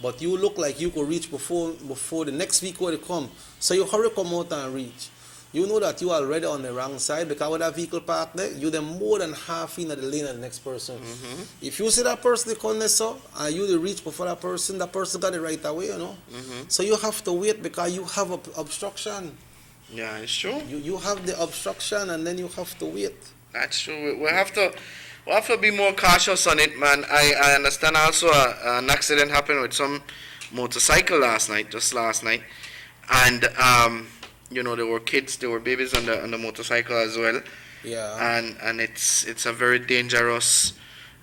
but you look like you could reach before the next vehicle will come. So you hurry come out and reach. You know that you are already on the wrong side because with that vehicle parked there, you're more than half in the lane of the next person. Mm-hmm. If you see that person come there so, and you reach before that person got it right away, you know. Mm-hmm. So you have to wait because you have obstruction. Yeah, it's true. You have the obstruction and then you have to wait. That's true. We have to be more cautious on it, man. I understand also an accident happened with some motorcycle just last night. And there were kids, there were babies on the motorcycle as well. Yeah. And it's a very dangerous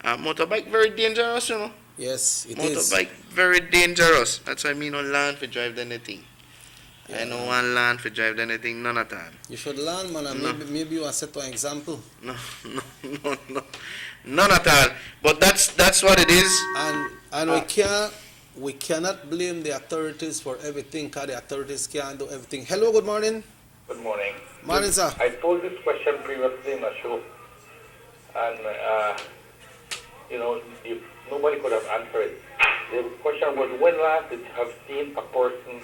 motorbike, very dangerous, you know. Yes, it motorbike, very dangerous. That's why I mean on land for drive anything. Yeah. I know one land for drive anything, none at all. You should learn, man, and maybe you will set an example. No. None at all. But that's what it is. And we cannot blame the authorities for everything because the authorities can't do everything. Hello, good morning. Good morning. Morning, sir. I posed this question previously in a show, and nobody could have answered it. The question was, when last did you have seen a person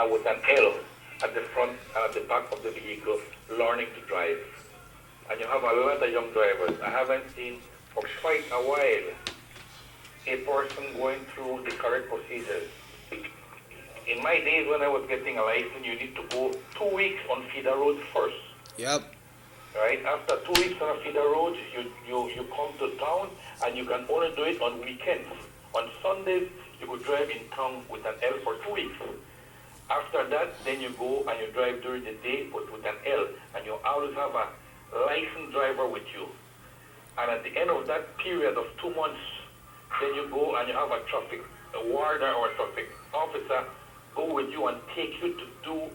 with an L at the front, at the back of the vehicle, learning to drive? And you have a lot of young drivers. I haven't seen for quite a while a person going through the correct procedures. In my days when I was getting a license, you need to go 2 weeks on feeder roads first. Yep. Right? After 2 weeks on a feeder road, you come to town and you can only do it on weekends. On Sundays, you could drive in town with an L for 2 weeks. After that, then you go and you drive during the day but with an L, and you always have a licensed driver with you. And at the end of that period of 2 months, then you go and you have a warder or a traffic officer go with you and take you to do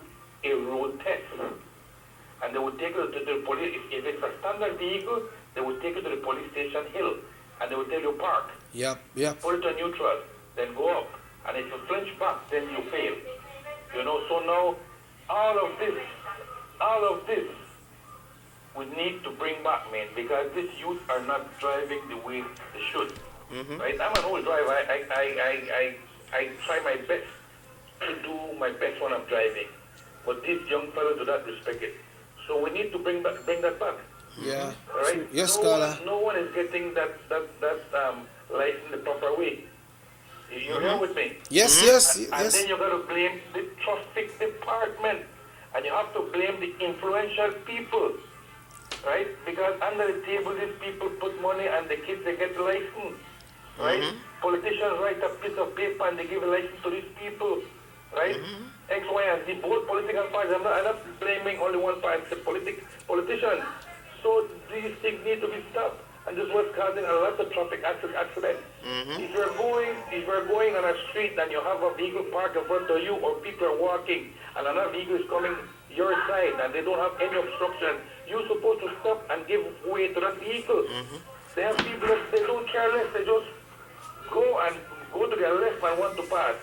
a road test. And they would take you to the police. If it's a standard vehicle, they would take you to the police station hill and they would tell you park. Yep. Put it on neutral, then go up. And if you flinch back, then you fail. So now all of this we need to bring back, man, because these youth are not driving the way they should. Mm-hmm. Right? I'm an old driver. I try my best to do my best when I'm driving, but these young fellows do not respect it. So we need to bring that back. Yeah. Right? Yes, scholar. No one is getting that license the proper way. You're here with me? Yes, And then you got to blame the traffic department, and you have to blame the influential people, right? Because under the table, these people put money, and the kids they get the license, right? Politicians write a piece of paper and they give a license to these people, right? X, Y, and Z, both political parties. I'm not blaming only one party, the politicians. So these things need to be stopped. And this was causing a lot of traffic accidents. If you're going on a street and you have a vehicle parked in front of you, or people are walking and another vehicle is coming your side and they don't have any obstruction, you're supposed to stop and give way to that vehicle. They have people that they don't care less, they just go to their left and want to pass.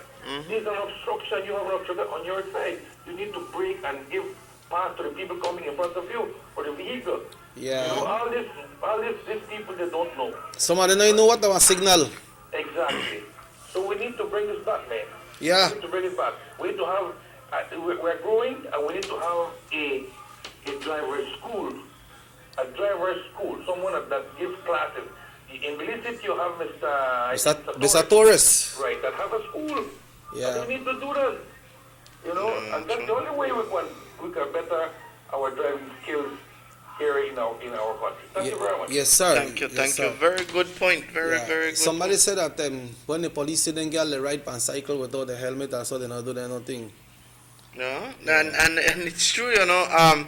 This is an obstruction, you have an obstruction on your side. You need to brake and give pass to the people coming in front of you or the vehicle. Yeah. All these people, they don't know. Some of them don't know what our signal. Exactly. So we need to bring this back, man. Yeah. We need to bring it back. We need to have, we're growing, and we need to have a driver's school. A driver's school, someone that gives classes. In Belize, you have Mr. Torres. Right, that have a school. Yeah. And we need to do that. And that's the only way we can better our driving skills here in our country. Thank you very much. Yes, sir. Thank you, Yes, thank you. sir. Very good point. Very, very good. Somebody point. said that when the police see them girl they ride on cycle without the helmet, and so they not do that nothing. Yeah, and it's true, you know.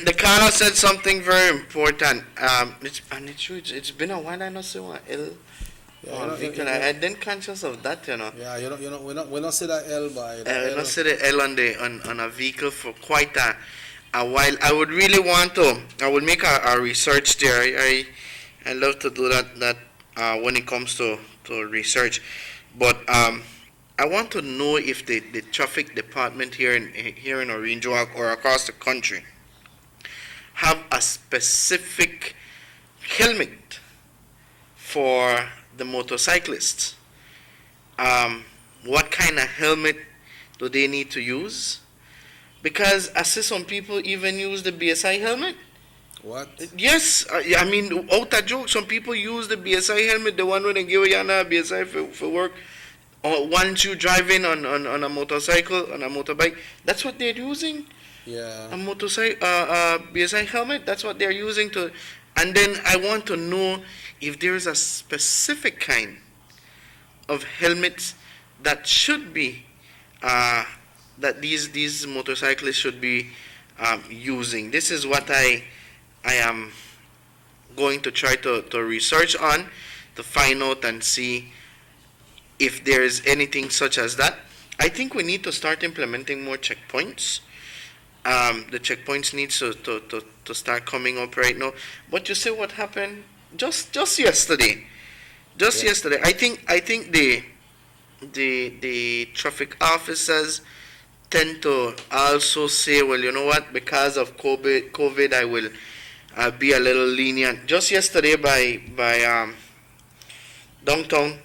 The caller said something very important. It's true. It's been a while I not see one L. Vehicle. I didn't conscious of that, you know. Yeah, we not see that L by. We not see the L on a vehicle for quite a while. I would really want to. I will make a research there. I love to do that when it comes to research, but I want to know if the traffic department here in Orange Walk or across the country have a specific helmet for the motorcyclists. What kind of helmet do they need to use? Because I see some people even use the BSI helmet. What? Yes, I mean, out of joke, some people use the BSI helmet, the one when they give you a BSI for work. Once you driving on a motorcycle, on a motorbike, that's what they're using. Yeah. A motorcycle, BSI helmet, that's what they're using to. And then I want to know if there's a specific kind of helmets that should be, that these motorcyclists should be using. This is what I am going to try to research on, to find out and see if there is anything such as that. I think we need to start implementing more checkpoints. The checkpoints needs to start coming up right now. But you see what happened just yesterday. Yesterday, I think the traffic officers tend to also say, well, you know what, because of COVID, I will be a little lenient. Just yesterday by downtown,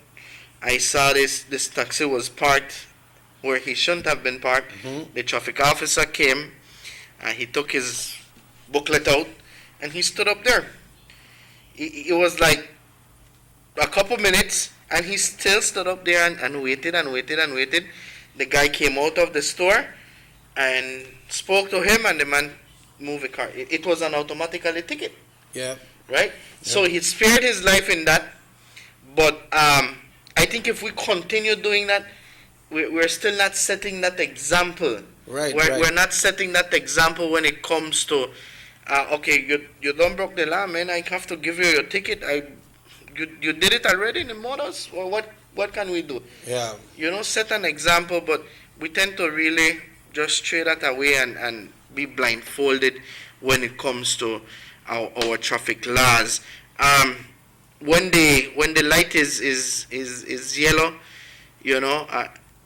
I saw this taxi was parked where he shouldn't have been parked. Mm-hmm. The traffic officer came, he took his booklet out, and he stood up there. It was like a couple minutes, and he still stood up there and waited and waited and waited. The guy came out of the store and spoke to him, and the man moved the car. It was an automatically ticket. Yeah. Right? Yeah. So he spared his life in that, but I think if we continue doing that, we're still not setting that example. Right, We're not setting that example when it comes to, okay, you don't broke the law, man. I have to give you your ticket. You did it already in the motors. Or what can we do? Yeah. Set an example, but we tend to really just stray that away and be blindfolded when it comes to our traffic laws. When the light is yellow,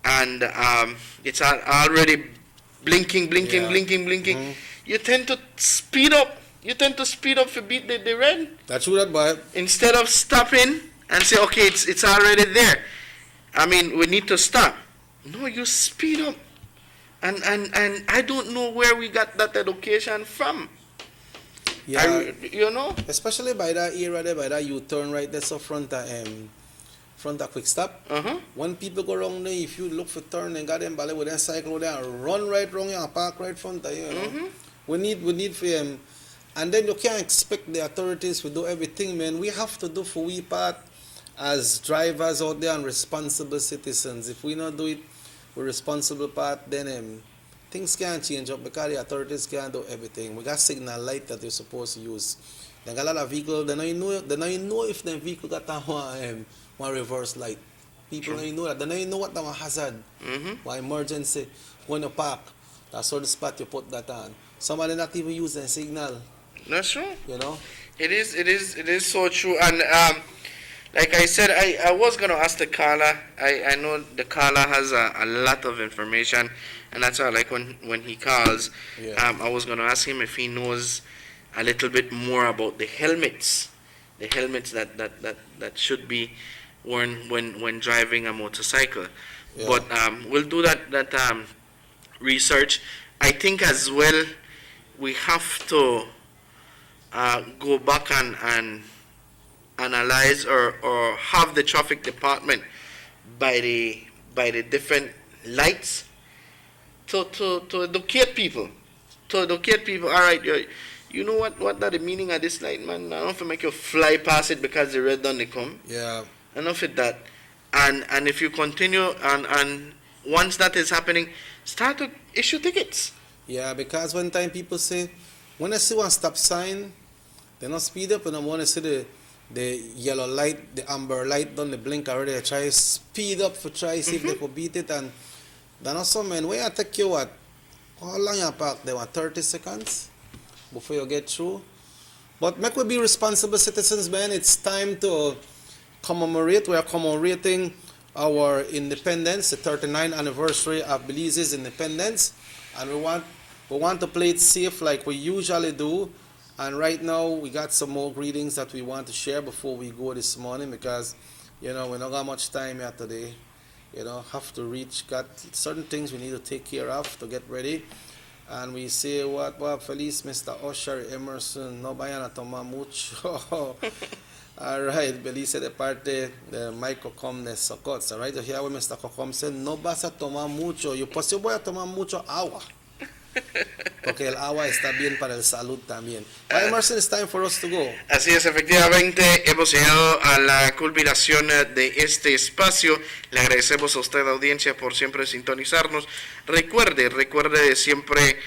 and it's already blinking, Mm-hmm. you tend to speed up. To beat the red. That's true, that boy. Instead of stopping and say, okay, it's already there. I mean, we need to stop. No, you speed up. And I don't know where we got that education from. Yeah. Especially by that area there, by that U-turn right there, so front of quick stop. Uh-huh. When people go wrong there, if you look for turn and got them ballet with them cycle there and run right wrong and park right front of you, Mm-hmm. We need for them. And then you can't expect the authorities to do everything, man. We have to do for we part as drivers out there and responsible citizens. If we not do it, we're responsible part, then things can't change up because the authorities can't do everything. We got signal light that you're supposed to use. They got a lot of vehicles, they don't even know if the vehicle got one reverse light. People don't even know that. They don't even know what the hazard, one emergency. When you park, that's all the spot you put that on. Somebody not even using signal. That's true. It is so true. And like I said, I was going to ask the caller. I know the caller has a lot of information, and that's why I like when he calls. Yeah. I was going to ask him if he knows a little bit more about the helmets that should be worn when driving a motorcycle. Yeah. But we'll do that research. I think as well we have to go back and analyze or have the traffic department by the different lights to educate people, to educate people. All right, you know what that the meaning of this light, man? I don't know if I make you fly past it because the red done they come. Yeah. Enough of that. And if you continue and once that is happening, start to issue tickets. Yeah, because one time people say, when I see one stop sign, they not speed up, and I want to see the yellow light, the amber light done the blink already. I try speed up for try see if they could beat it, and then also man, where I take you what? How long you park? They want 30 seconds before you get through. But make we be responsible citizens, man. It's time to commemorate. We are commemorating our independence, the 39th anniversary of Belize's independence, and we want to play it safe like we usually do. And right now we got some more greetings that we want to share before we go this morning, because we don't got much time here today. Have to reach, got certain things we need to take care of to get ready. And we say what Feliz, Mr. Usher, Emerson, no vayan a tomar mucho. All right, Belize de parte de Michael Com de Socots. All right, so here Mr. Cocom said, no vas a tomar mucho. Yo pues yo voy a tomar mucho agua. Porque el agua está bien para el salud también. Emerson, it's time for us to go. Así es, efectivamente, hemos llegado a la culminación de este espacio. Le agradecemos a usted, audiencia, por siempre sintonizarnos. Recuerde de siempre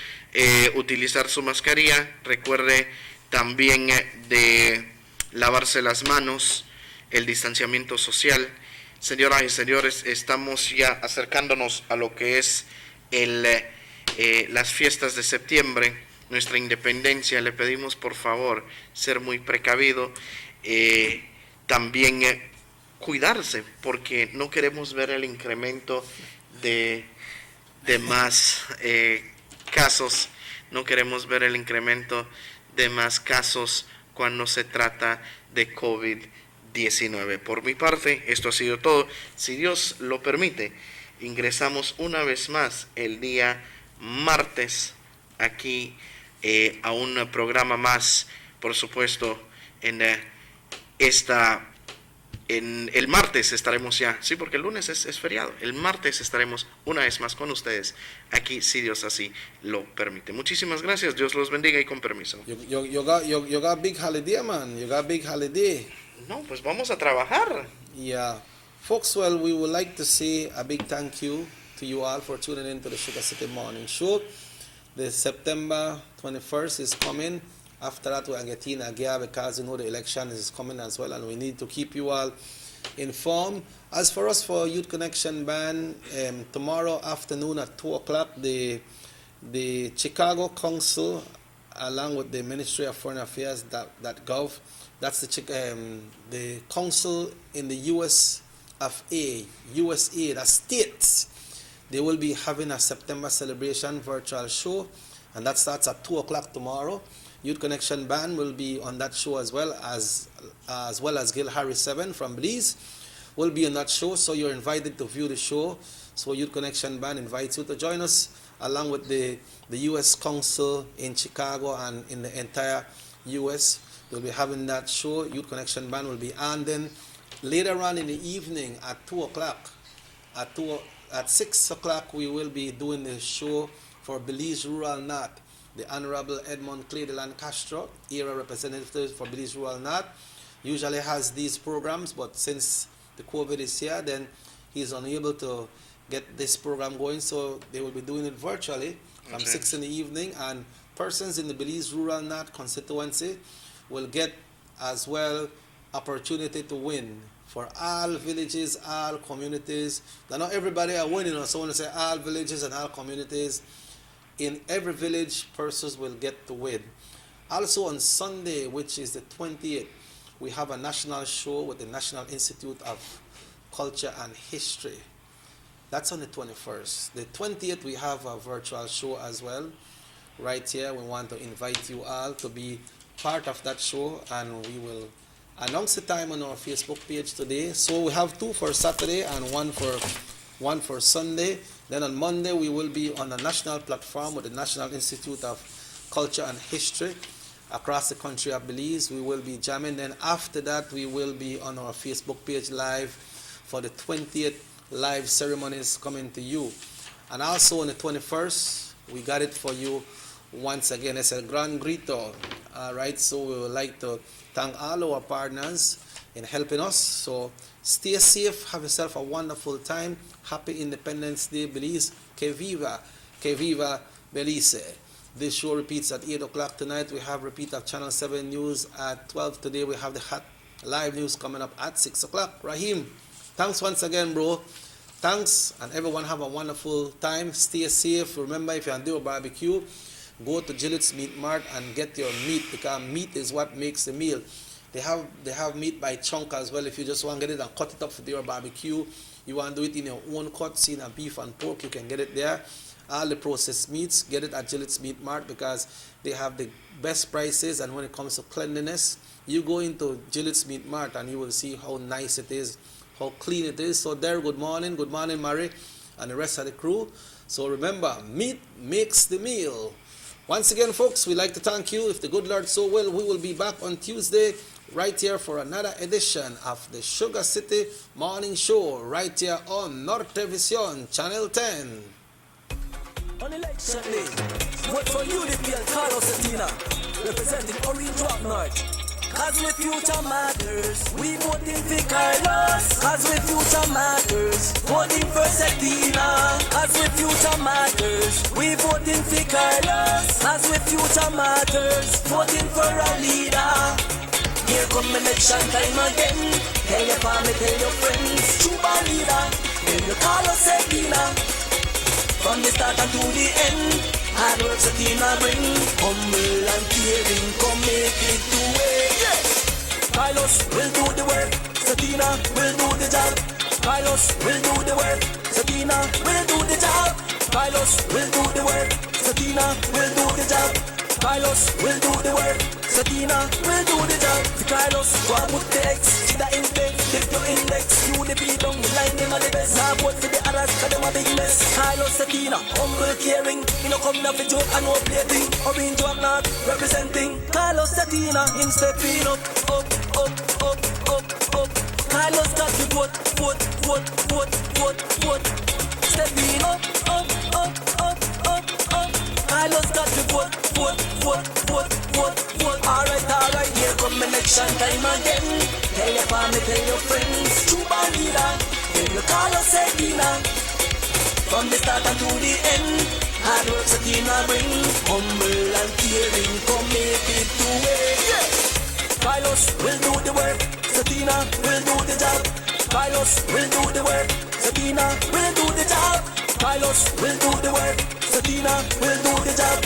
utilizar su mascarilla. Recuerde también de lavarse las manos, el distanciamiento social. Señoras y señores, estamos ya acercándonos a lo que es las fiestas de septiembre, nuestra independencia. Le pedimos por favor ser muy precavido, también cuidarse, porque no queremos ver el incremento de más casos, no queremos ver el incremento de más casos cuando se trata de COVID-19. Por mi parte, esto ha sido todo. Si Dios lo permite, ingresamos una vez más el día martes aquí a un programa más, por supuesto, en el martes estaremos ya, sí, porque el lunes es feriado. El martes estaremos una vez más con ustedes aquí, si Dios así lo permite. Muchísimas gracias, Dios los bendiga y con permiso. You got big holiday, man. You got big holiday. No, pues vamos a trabajar. Yeah. Folks, well, we would like to say a big thank you to you all for tuning in to the SugarCity Morning Show. The September 21st is coming. After that, we are getting a gear because the election is coming as well, and we need to keep you all informed. As for us, for Youth Connection Band, tomorrow afternoon at 2 o'clock, the Chicago Council, along with the Ministry of Foreign Affairs, .gov, that's the council in the USA, that's states. They will be having a September celebration virtual show, and that starts at 2 o'clock tomorrow. Youth Connection Band will be on that show as well as Gil Harris 7 from Belize will be on that show, so you're invited to view the show. So Youth Connection Band invites you to join us along with the U.S. Council in Chicago and in the entire U.S. We'll be having that show. Youth Connection Band will be on. Then later on in the evening at 2 o'clock, at 6 o'clock we will be doing the show for Belize Rural North. The Honorable Edmond Clay de Lancastro, area representative for Belize Rural North, usually has these programs, but since the COVID is here, then he's unable to get this program going, so they will be doing it virtually from 6 in the evening, and persons in the Belize Rural North constituency will get as well opportunity to win for all villages, all communities. Now, not everybody are winning, so when I say all villages and all communities, in every village, persons will get to win. Also on Sunday, which is the 28th, we have a national show with the National Institute of Culture and History. That's on the 21st. The 20th, we have a virtual show as well. Right here, we want to invite you all to be part of that show, and we will announce the time on our Facebook page today. So we have 2 for Saturday and one for Sunday. Then on Monday, we will be on a national platform with the National Institute of Culture and History across the country of Belize. We will be jamming. Then after that, we will be on our Facebook page live for the 20th live ceremonies coming to you. And also on the 21st, we got it for you once again. Es el gran grito. All right, so we would like to thank all our partners in helping us. So stay safe, have yourself a wonderful time. Happy Independence Day, Belize. Que viva Belize. This show repeats at 8 o'clock tonight. We have repeat of Channel 7 News at 12 today. We have the hot live news coming up at 6 o'clock. Raheem, thanks once again, bro. Thanks, and everyone have a wonderful time. Stay safe. Remember, if you're on a barbecue, go to Gillette's Meat Mart and get your meat, because meat is what makes the meal. They have meat by chunk as well. If you just want to get it and cut it up for your barbecue, you want to do it in your own cut, scene of beef and pork, you can get it there. All the processed meats, get it at Gillette's Meat Mart, because they have the best prices. And when it comes to cleanliness, you go into Gillette's Meat Mart and you will see how nice it is, how clean it is. So there, good morning, Mary, and the rest of the crew. So remember, meat makes the meal. Once again, folks, we'd like to thank you. If the good Lord so will, we will be back on Tuesday right here for another edition of the Sugar City Morning Show right here on Nortevision, Channel 10. On election day, vote for UDP and Carlos Satina, representing Orange Rock North. Cause with future matters, we voting for Carlos. Cause with future matters, voting for Satina. Cause with future matters, we voting for Carlos. Cause with future matters, voting for a leader. Here come election time again. Tell your family, tell your friends, Cuba leader. Tell your Carlos Satina. From the start and to the end, hard work Satina bring. Humble and caring, come make it to way. Yes! Carlos will do the work, Satina will do the job. Carlos will do the work, Satina will do the job. Carlos will do the work, Satina will do the job. Carlos will do the work, Satina will do the job. The Carlos, go and put the X, see the index, take your index. You the beat down the line, them are the best. Now vote for the others, cause them a big mess. Carlos Satina, humble, caring, you know come now for joke and no plating. Orange Rock North, representing Carlos Satina, him stepping up. Carlos got the vote. Stepping up. Carlos got the vote. Alright, here come election time again. Tell your family, tell your friends, Cuba leader. Tell your Carlos Satina. From the start and to the end, hard work Satina bring. Humble and caring, come make it to way. Yes! Carlos will do the work, Satina will do the job. Carlos will do the work, Satina will do the job. Carlos will do the work, Satina will do the job.